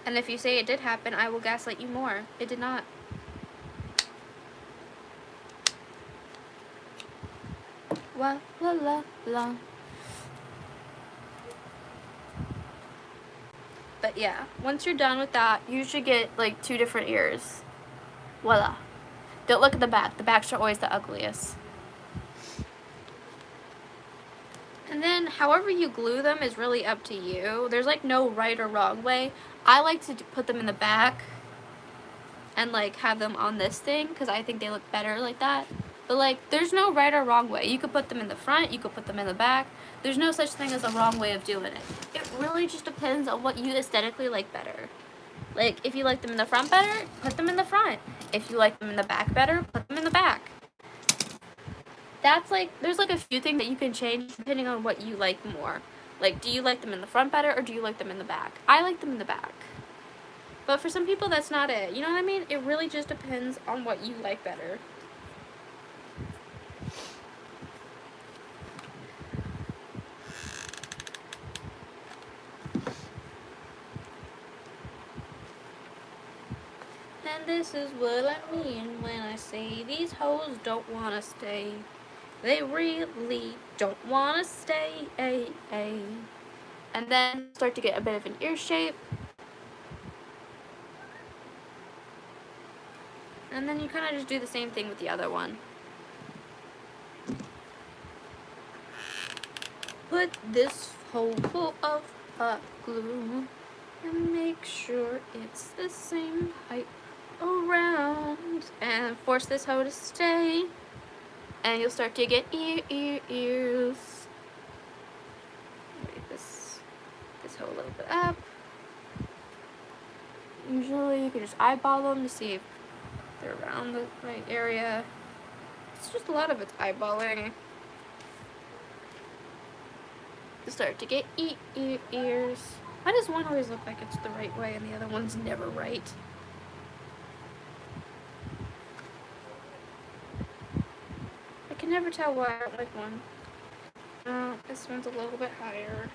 And if you say it did happen, I will gaslight you more. It did not. Wa la la la. But yeah, once you're done with that, you should get like 2 different ears. Voila. Don't look at the back. The backs are always the ugliest. And then however you glue them is really up to you. There's like no right or wrong way. I like to put them in the back and like have them on this thing because I think they look better like that. But like there's no right or wrong way. You could put them in the front, you could put them in the back. There's no such thing as a wrong way of doing it. It really just depends on what you aesthetically like better. Like if you like them in the front better, put them in the front. If you like them in the back better, put them in the back. That's like, there's like a few things that you can change depending on what you like more. Like, do you like them in the front better or do you like them in the back? I like them in the back. But for some people, that's not it. You know what I mean? It really just depends on what you like better. And this is what I mean when I say these hoes don't want to stay. They really don't want to stay. And then start to get a bit of an ear shape. And then you kind of just do the same thing with the other one. Put this hole full of hot glue and make sure it's the same height around. And force this hoe to stay. And you'll start to get ears. Raise this hoe a little bit up. Usually you can just eyeball them to see if they're around the right area. It's just a lot of it's eyeballing. To start to get ears. Why does one always look like it's the right way and the other one's never right? I can never tell why I don't like one. Oh, this one's a little bit higher.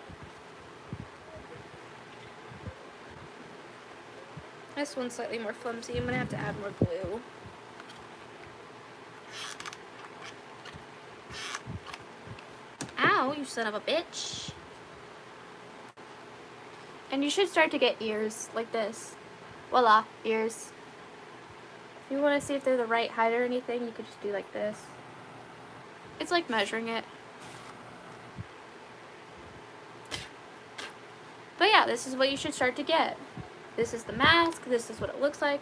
This one's slightly more flimsy. I'm gonna have to add more glue. Ow, you son of a bitch. And you should start to get ears like this. Voila, ears. If you want to see if they're the right height or anything, you could just do like this. It's like measuring it. But yeah, this is what you should start to get. This is the mask. This is what it looks like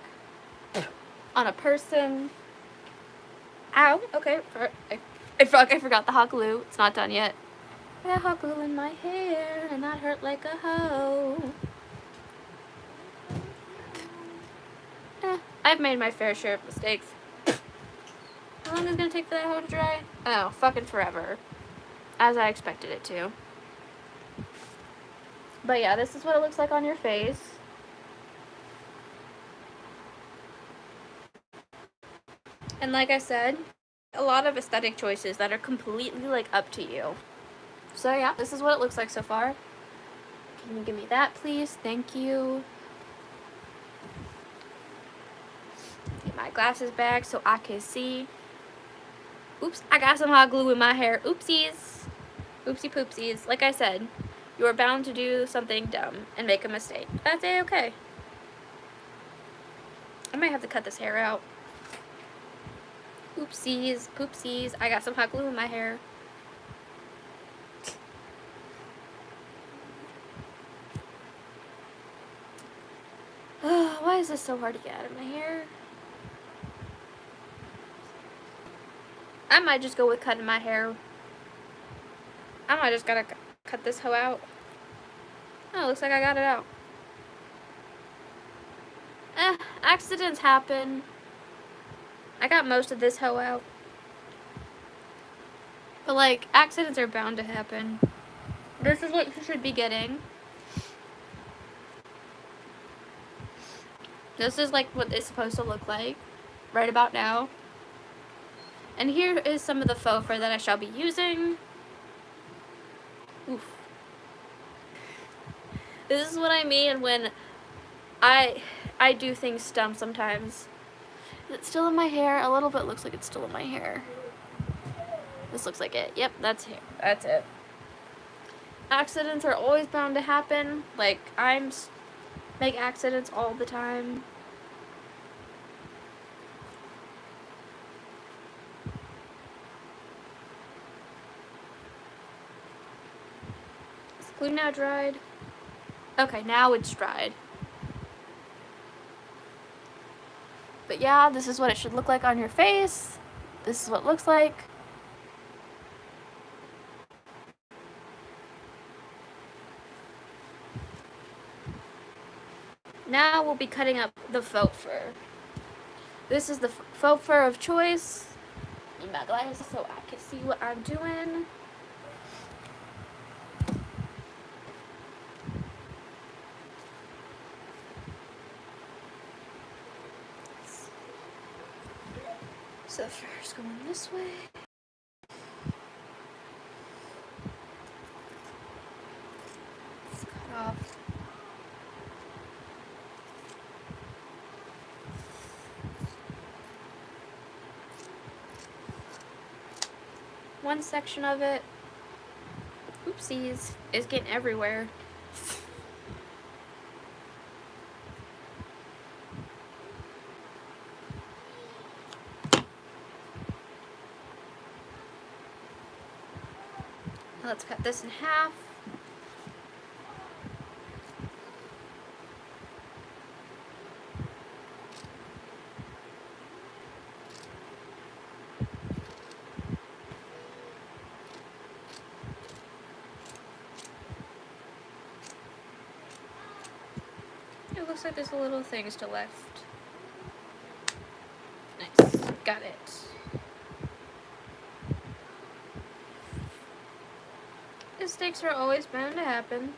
on a person. Ow. Okay. I forgot the hot glue. It's not done yet. I got hot glue in my hair, and that hurt like a hoe. I've made my fair share of mistakes. How long is it gonna take for that hoe to dry? Oh, fucking forever. As I expected it to. But yeah, this is what it looks like on your face. And like I said, a lot of aesthetic choices that are completely like up to you. So yeah, this is what it looks like so far. Can you give me that, please? Thank you. Get my glasses back so I can see. Oops, I got some hot glue in my hair. Oopsies. Oopsie poopsies. Like I said, you are bound to do something dumb and make a mistake. That's okay. I might have to cut this hair out. Oopsies, poopsies. I got some hot glue in my hair. Why is this so hard to get out of my hair? I might just go with cutting my hair. I might just gotta cut this hoe out. Oh, looks like I got it out. Accidents happen. I got most of this hoe out. But like, accidents are bound to happen. This is what you should be getting. This is like what it's supposed to look like right about now. And here is some of the faux fur that I shall be using. Oof. This is what I mean when I do things dumb sometimes. Is it still in my hair? A little bit looks like it's still in my hair. This looks like it. Yep, that's hair. That's it. Accidents are always bound to happen. Like, make accidents all the time. Is the glue now dried? Okay, now it's dried. But yeah, this is what it should look like on your face. This is what it looks like. Now we'll be cutting up the faux fur. This is the faux fur of choice. Need my glasses so I can see what I'm doing. So the fur's going this way. Let's cut off. One section of it, oopsies, is getting everywhere. Let's cut this in half. It looks like there's a little thing still left. Nice. Got it. Mistakes are always bound to happen.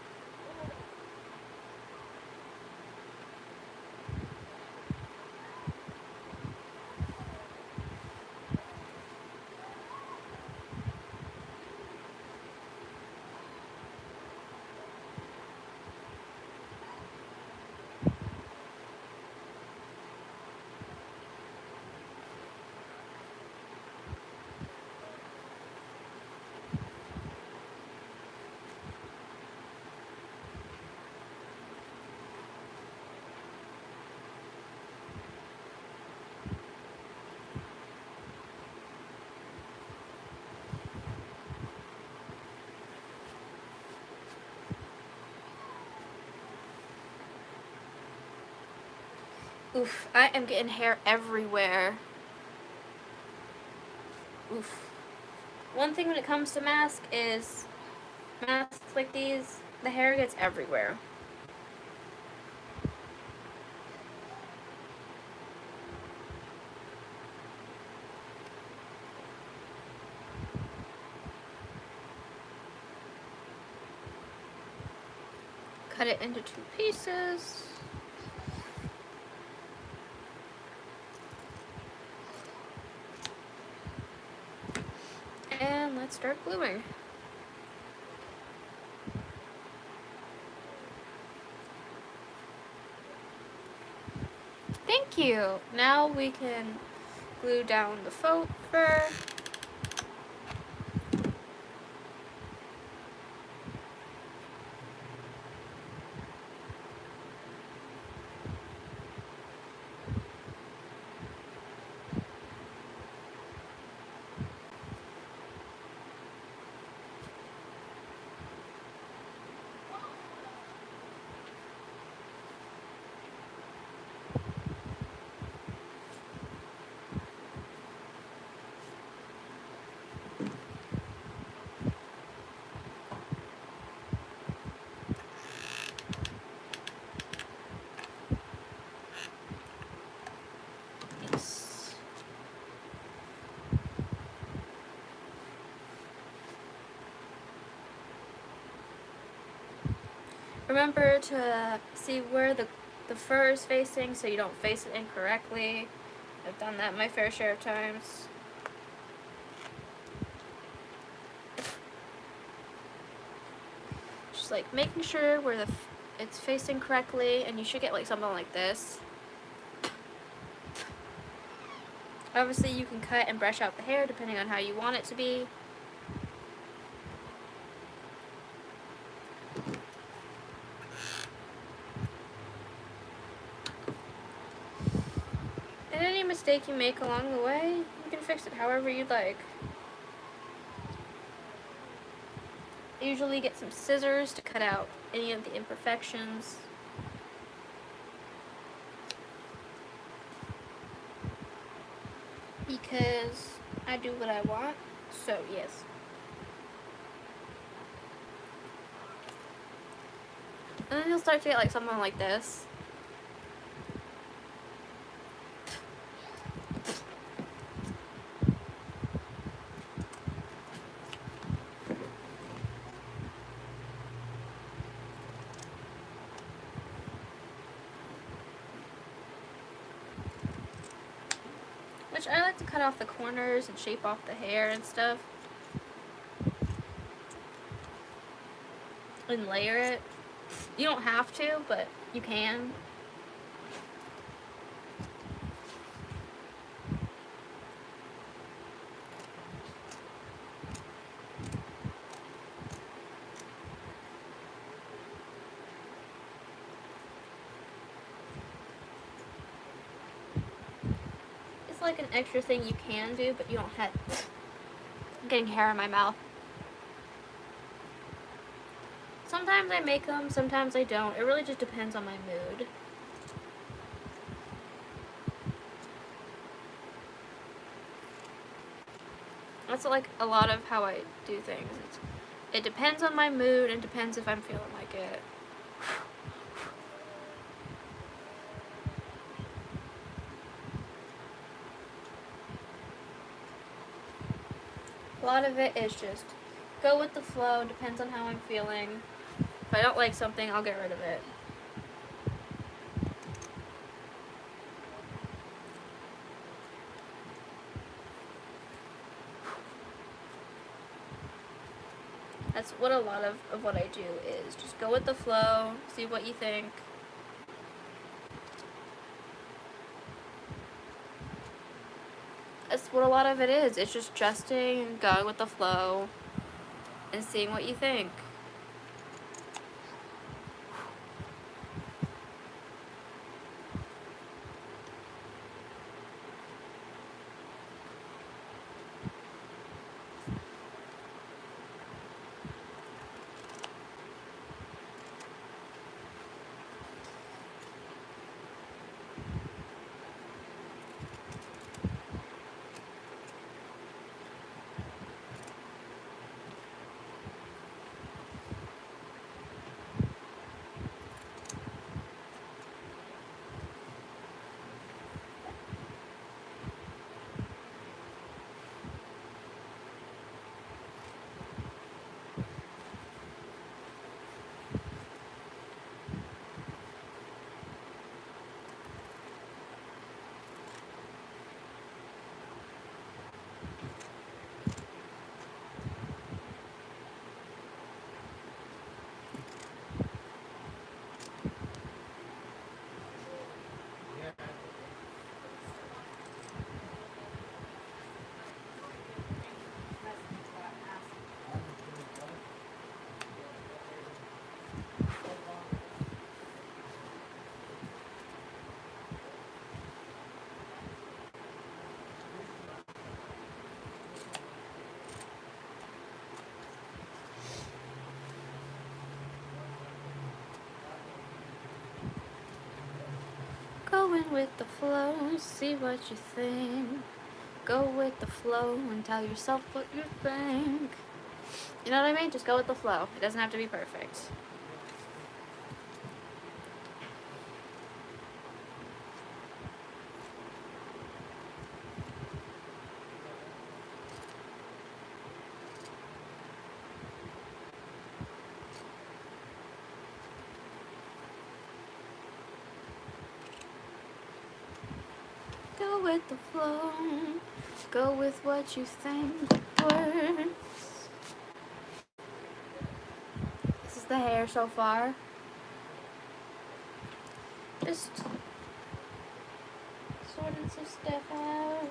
Oof, I am getting hair everywhere. Oof. One thing when it comes to masks like these, the hair gets everywhere. cut it into 2 pieces. And let's start gluing. Thank you. Now we can glue down the faux fur. Yes. Remember to see where the fur is facing so you don't face it incorrectly. I've done that my fair share of times. Just like making sure where it's facing correctly, and you should get like something like this. Obviously you can cut and brush out the hair depending on how you want it to be. And any mistake you make along the way, you can fix it however you'd like. I usually get some scissors to cut out any of the imperfections. Because I do what I want, so yes. And then you'll start to get like something like this. Which I like to cut off the corners and shape off the hair and stuff. And layer it. You don't have to, but you can. It's like an extra thing you can do, but you don't have. I'm getting hair in my mouth. Sometimes I make them, sometimes I don't. It really just depends on my mood. That's like a lot of how I do things. It depends on my mood and depends if I'm feeling like it. A lot of it is just go with the flow, depends on how I'm feeling. If I don't like something, I'll get rid of it. That's what a lot of what I do is just go with the flow, see what you think. That's what a lot of it is. It's just adjusting and going with the flow and seeing what you think. Going with the flow, see what you think. Go with the flow and tell yourself what you think. You know what I mean? Just go with the flow. It doesn't have to be perfect. Go with the flow. Go with what you think works. This is the hair so far. Just sorting some stuff out.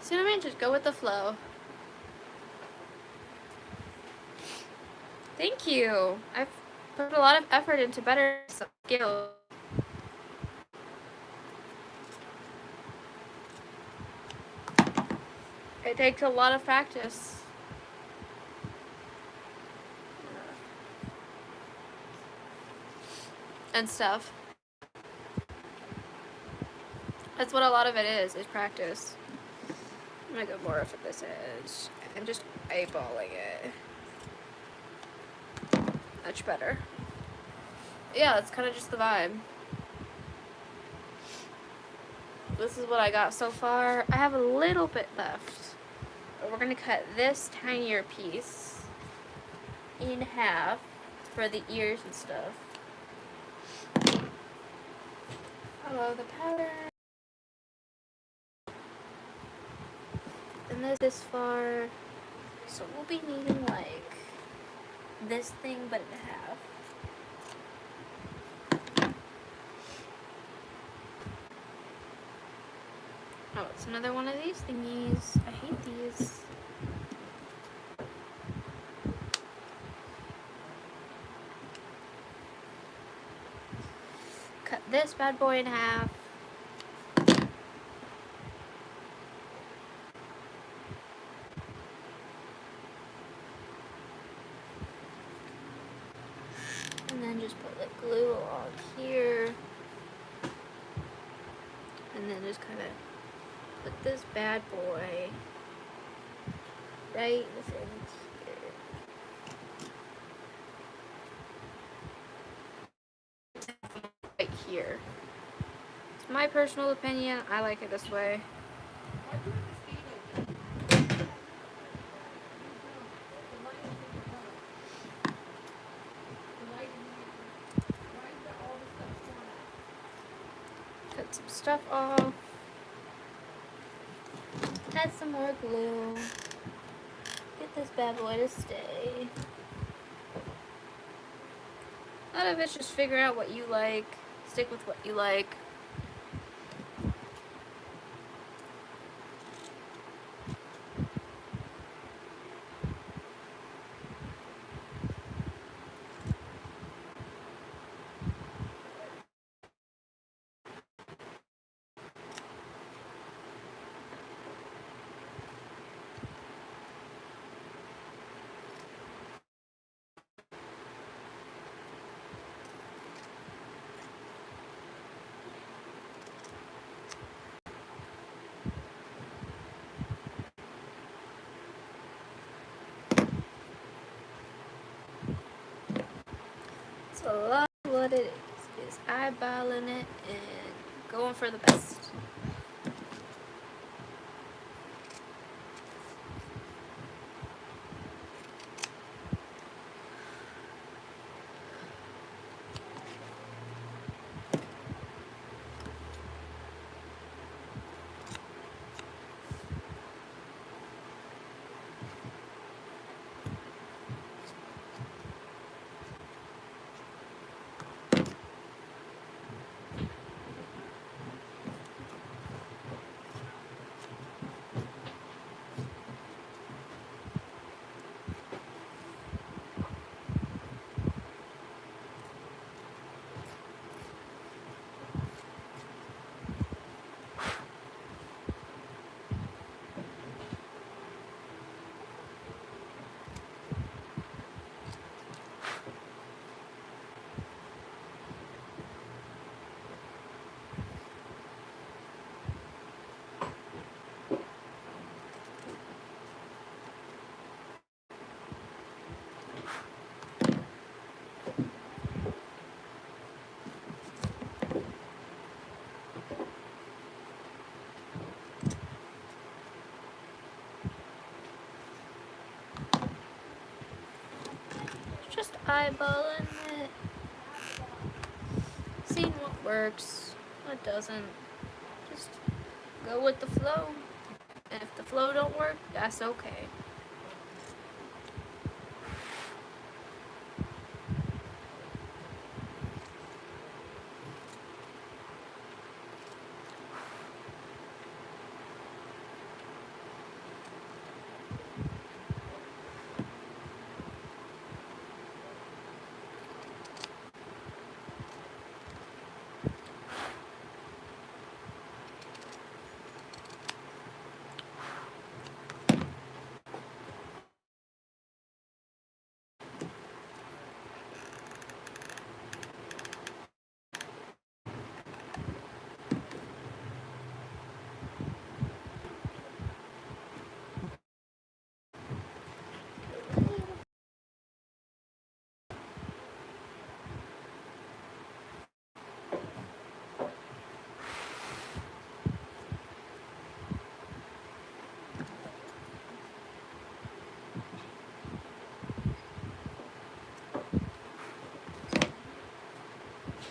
See what I mean? Just go with the flow. Thank you. I've put a lot of effort into better skills. It takes a lot of practice. And stuff. That's what a lot of it is practice. I'm gonna go more for this edge. I'm just eyeballing it. Much better. Yeah, that's kind of just the vibe. This is what I got so far. I have a little bit left. But we're gonna cut this tinier piece in half for the ears and stuff. Follow the pattern. And this far. So we'll be needing like this thing but in half. Oh, it's another one of these thingies. I hate these. Cut this bad boy in half. And then just put like glue along here. And then just kind of put this bad boy right within here. Right here. It's my personal opinion. I like it this way. Cut some stuff off. Add some more glue. Get this bad boy to stay. A lot of it's just figure out what you like. Stick with what you like. A lot of what it is eyeballing it and going for the best. Eyeballing it. Seeing what works, what doesn't. Just go with the flow. And if the flow don't work, that's okay.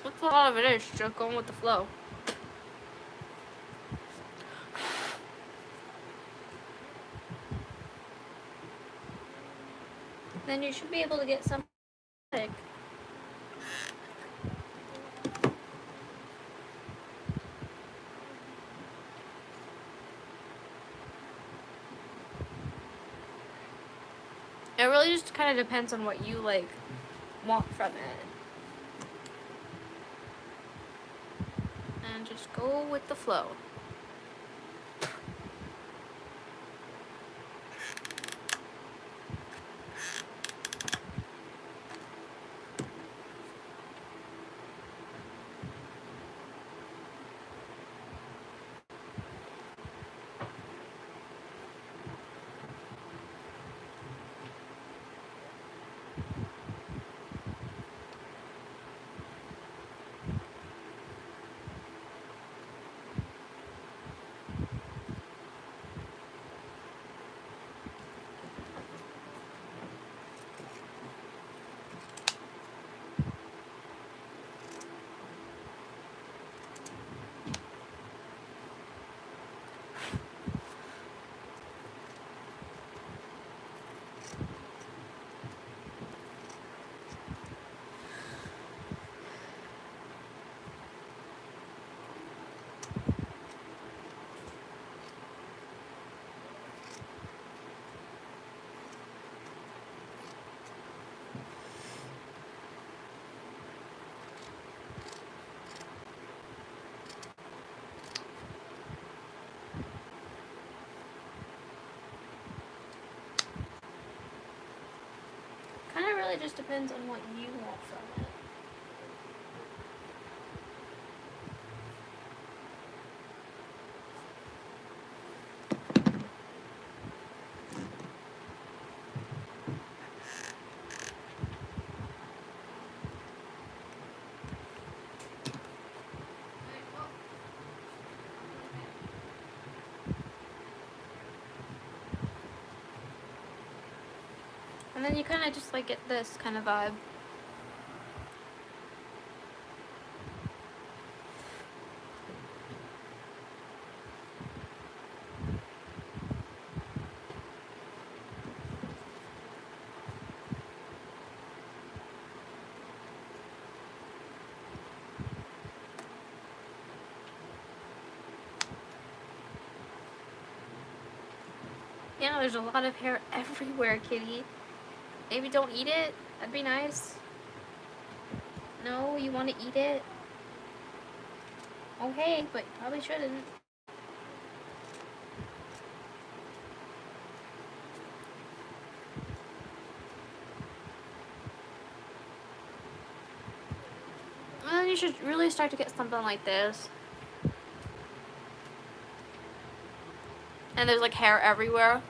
What's a lot of it is just going with the flow. Then you should be able to get some. It really just kind of depends on what you like want from it. And just go with the flow. Kind of really just depends on what you want from it. And then you kind of just like get this kind of vibe. Yeah, there's a lot of hair everywhere, kitty. Maybe don't eat it. That'd be nice. No, you want to eat it? Okay, but you probably shouldn't. Well, then you should really start to get something like this. And there's like hair everywhere.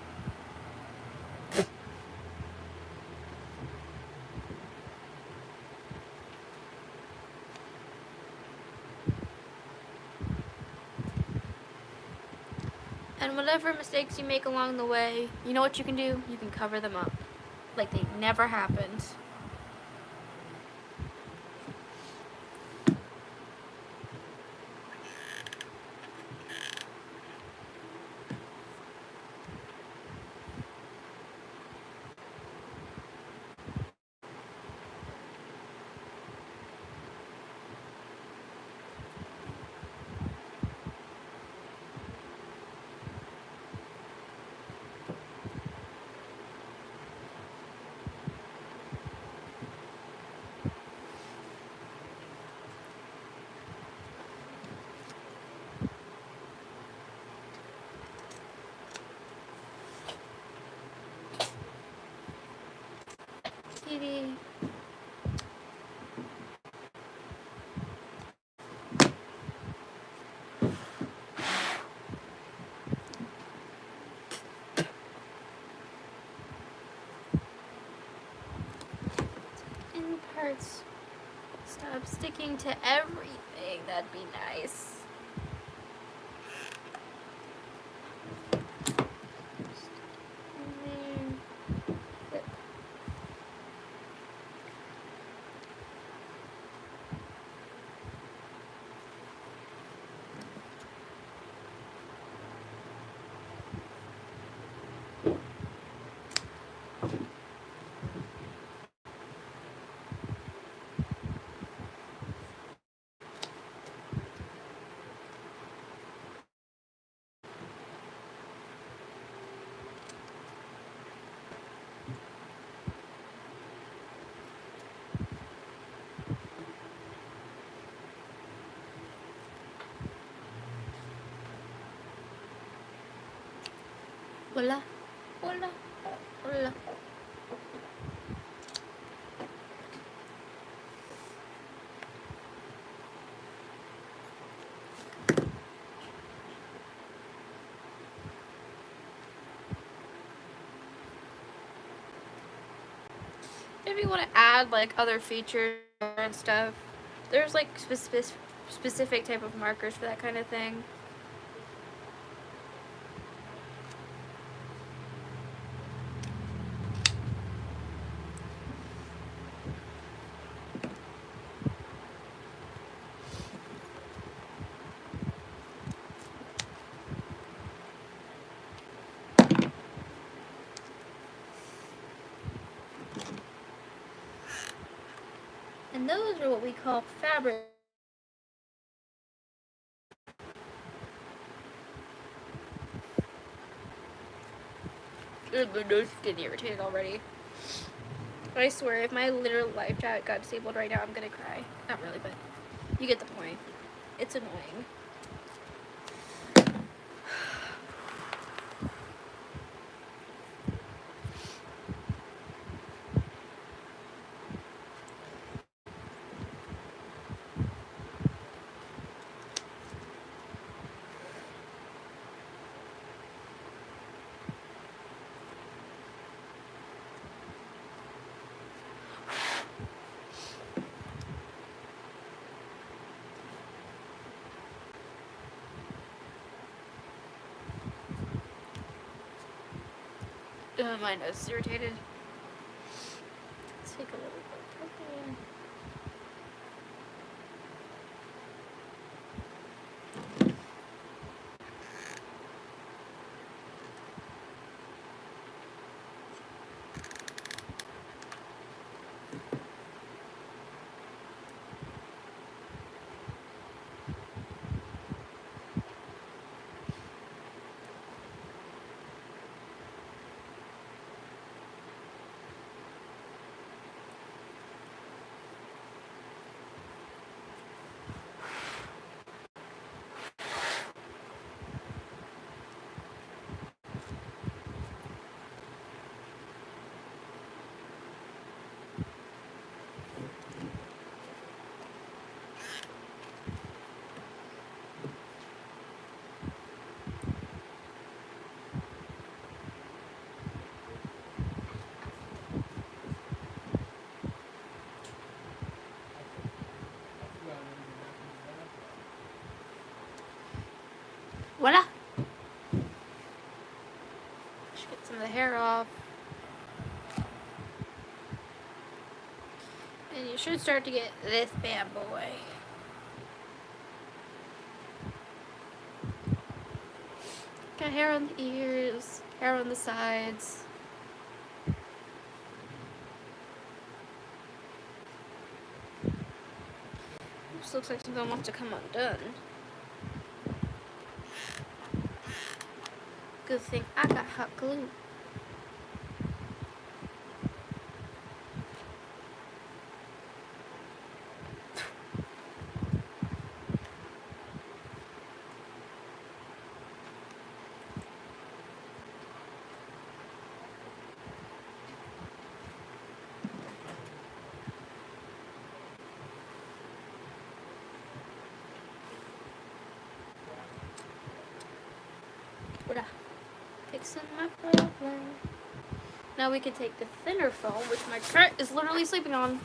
And whatever mistakes you make along the way, you know what you can do? You can cover them up. Like they never happened. sweetie. In parts. Stop sticking to everything. That'd be nice. Hola, hola, hola. If you want to add like other features and stuff, there's like specific type of markers for that kind of thing. And those are what we call fabric. My nose is getting irritated already. I swear, if my literal live chat got disabled right now, I'm gonna cry. Not really, but you get the point. It's annoying. My nose is irritated. Let's take a little bit. Voila! Should get some of the hair off. And you should start to get this bad boy. Got hair on the ears, hair on the sides. This looks like something wants to come undone. Good thing I got hot glue. fixing my problem. Now we can take the thinner foam, which my cat is literally sleeping on.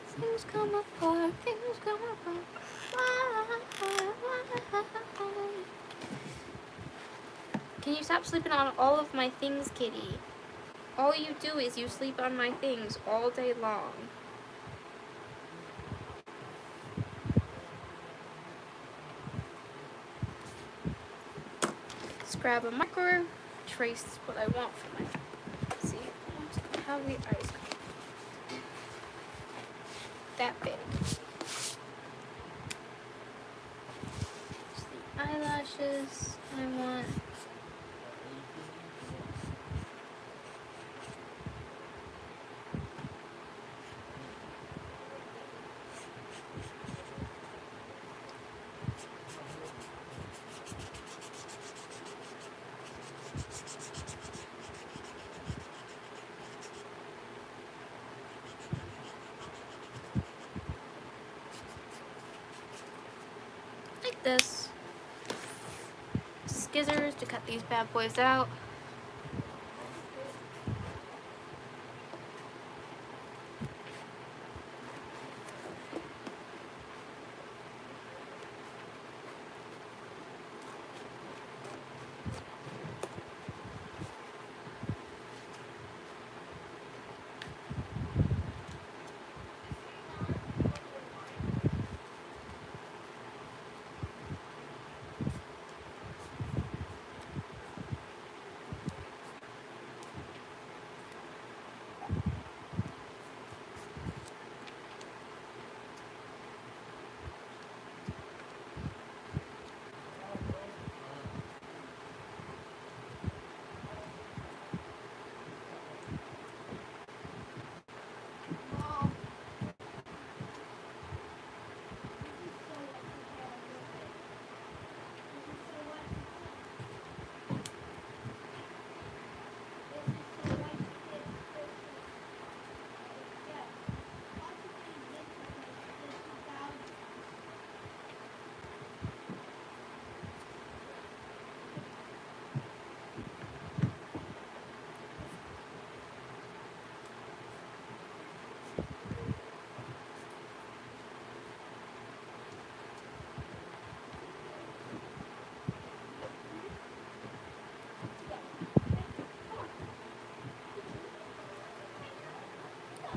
Things come apart, things come apart. Can you stop sleeping on all of my things, kitty? All you do is you sleep on my things all day long. Let's grab a marker, trace what I want for my. See how the eyes go. That big. Just the eyelashes I want. Like this. Scissors to cut these bad boys out.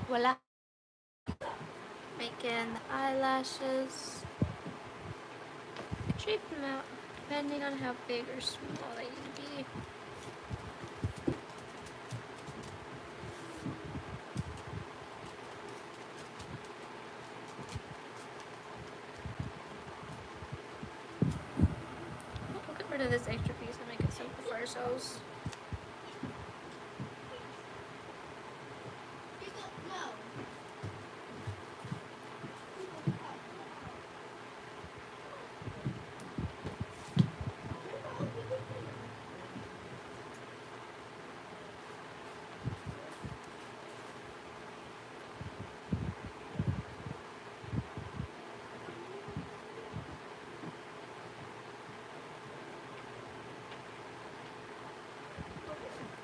Voila. Making the eyelashes. Shape them out depending on how big or small they need to be. We'll get rid of this extra piece and make it simple for ourselves.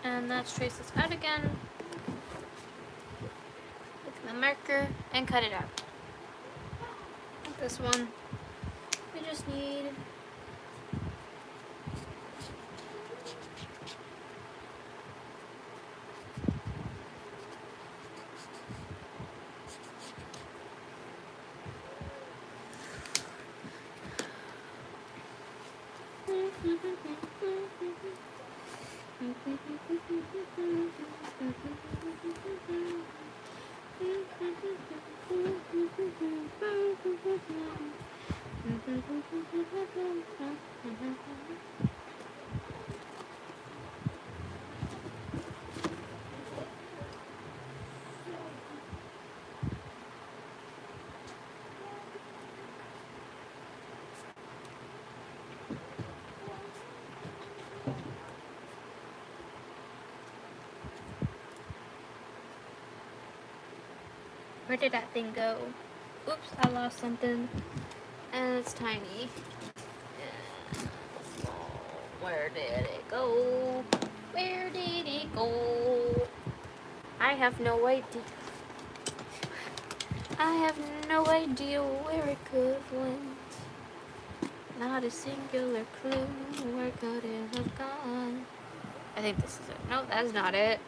And let's trace this out again with my marker and cut it out. This one, we just need where did that thing go? Oops, I lost something. And it's tiny. Where did it go? Where did it go? I have no idea. I have no idea where it could have went. Not a singular clue. Where could it have gone? I think this is it. No, that's not it.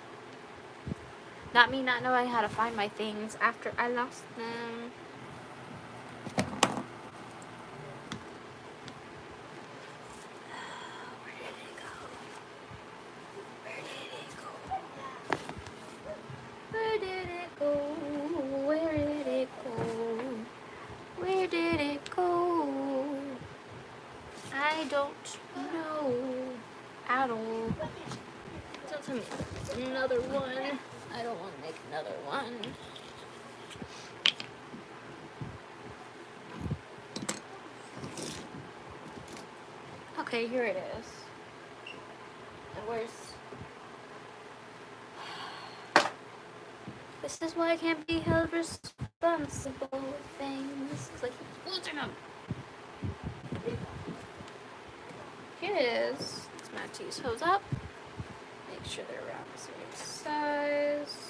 Not me not knowing how to find my things after I lost them. Where did it go? Where did it go? Where did it go? Where did it go? Where did it go? I don't know at all. Don't tell me another one. I don't want to make another one. Okay, here it is. And where's... This is why I can't be held responsible with things. It's like losing them. Here it is. Let's match these hose up. Make sure they're around the same size.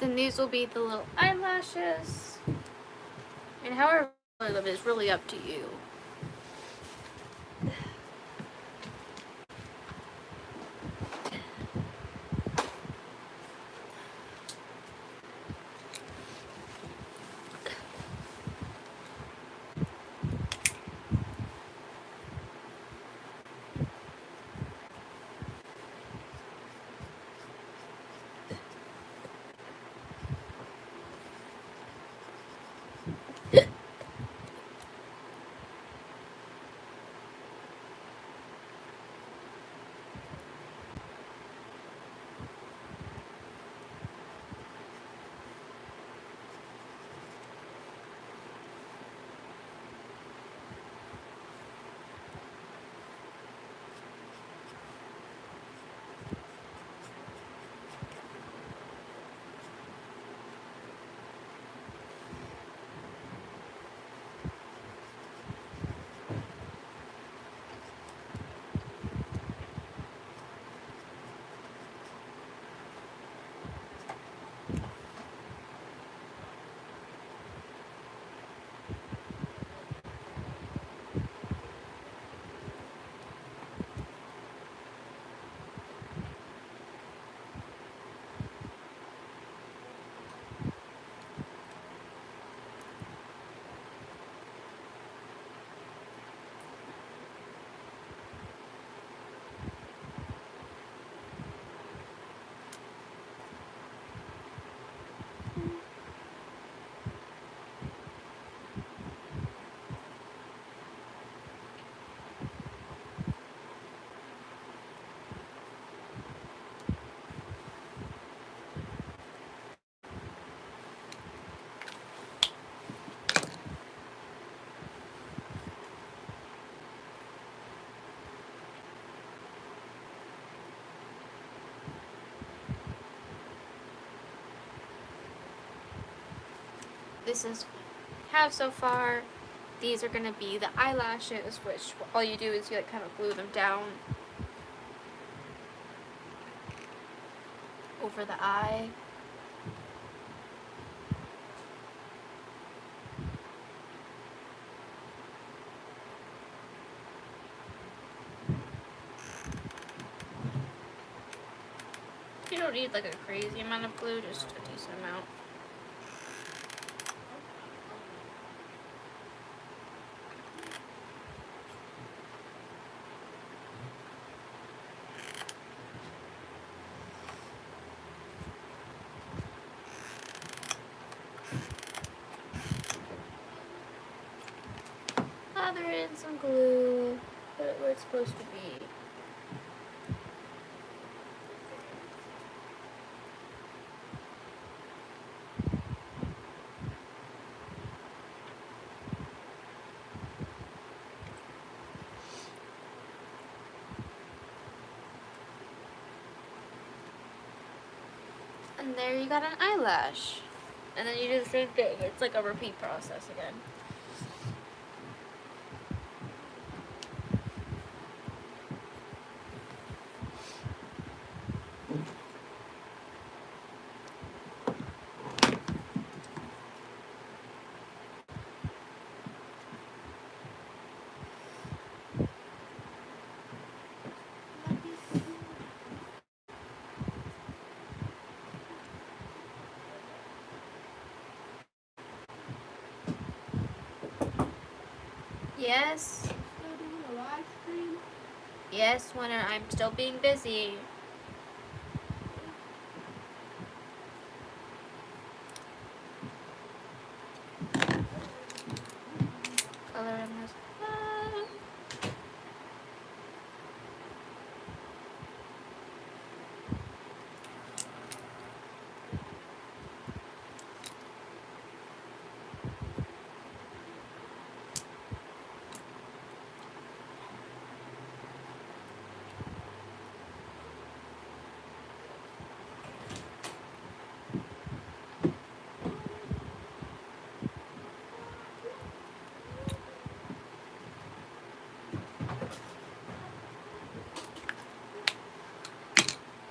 Then these will be the little eyelashes. And however you live is really up to you. this is what I have so far. These are going to be the eyelashes, which all you do is you like kind of glue them down over the eye. You don't need like a crazy amount of glue, just a decent amount. Lather in some glue, put it where it's supposed to be. And there you got an eyelash. And then you do the same thing. It's like a repeat process again. Yes.
Still doing a live stream?
Yes, Winter, I'm still being busy. Color in this.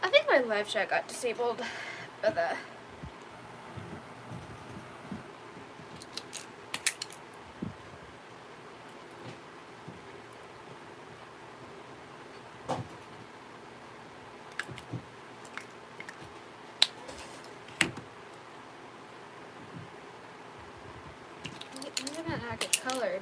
I think my live chat got disabled by the. I'm gonna not get colored.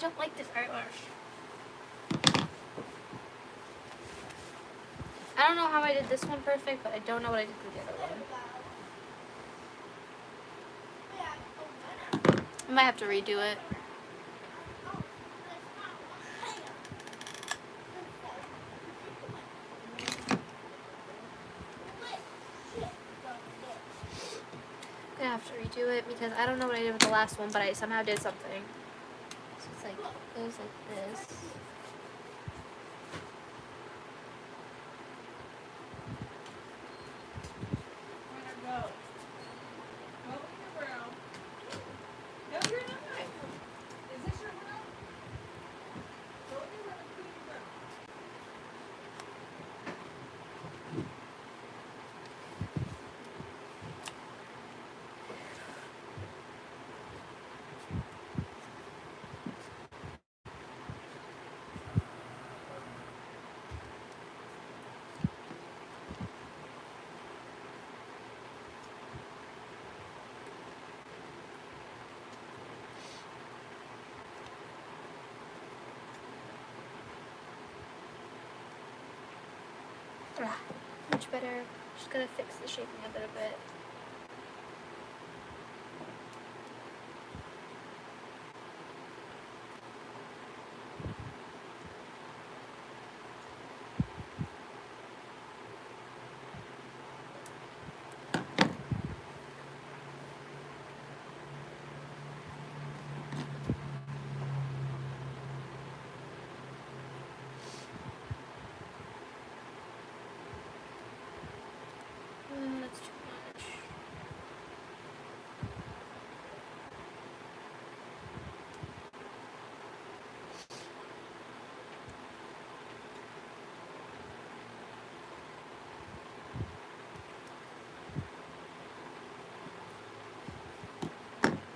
don't like this eyelash. I don't know how I did this one perfect, but I don't know what I did with the other one. I might have to redo it. I'm gonna have to redo it because I don't know what I did with the last one, but I somehow did something. So it's like, it goes like this. Much better. Just gotta fix the shaping of it a bit. That's too much.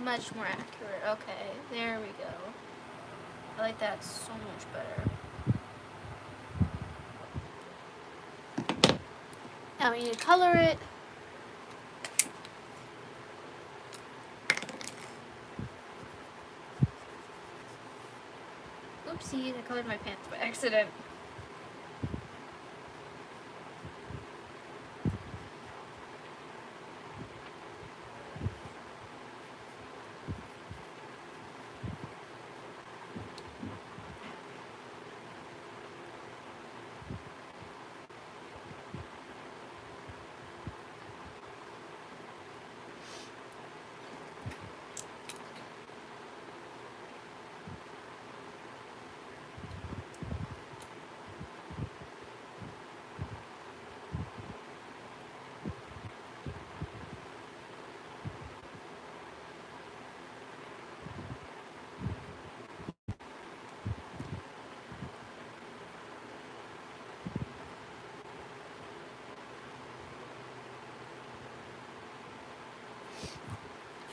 Much more accurate. Okay, there we go. I like that so much better. Now we need to color it. Oopsies, I colored my pants by accident.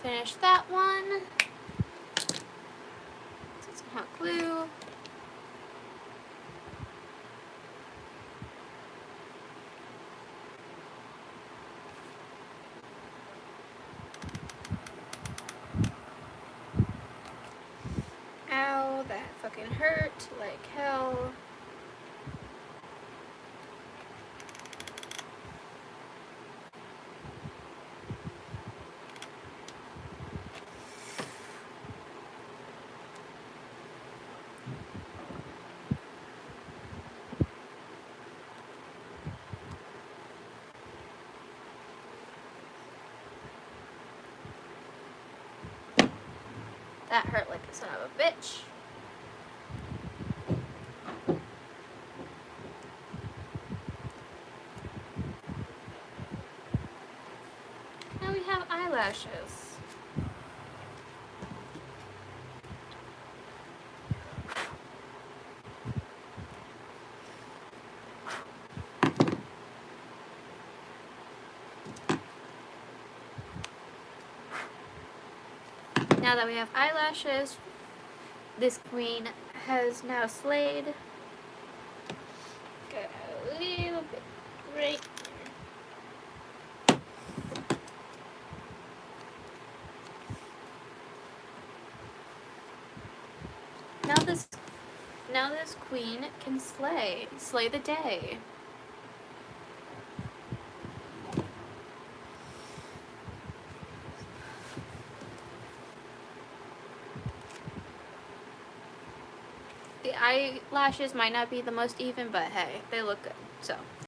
Finish that one. Get some hot glue. Ow, that fucking hurt like hell. That hurt like a son of a bitch. Now we have eyelashes. Now that we have eyelashes, this queen has now slayed. Got a little bit right there. now this queen can slay the day. The eyelashes might not be the most even, but hey, they look good, so.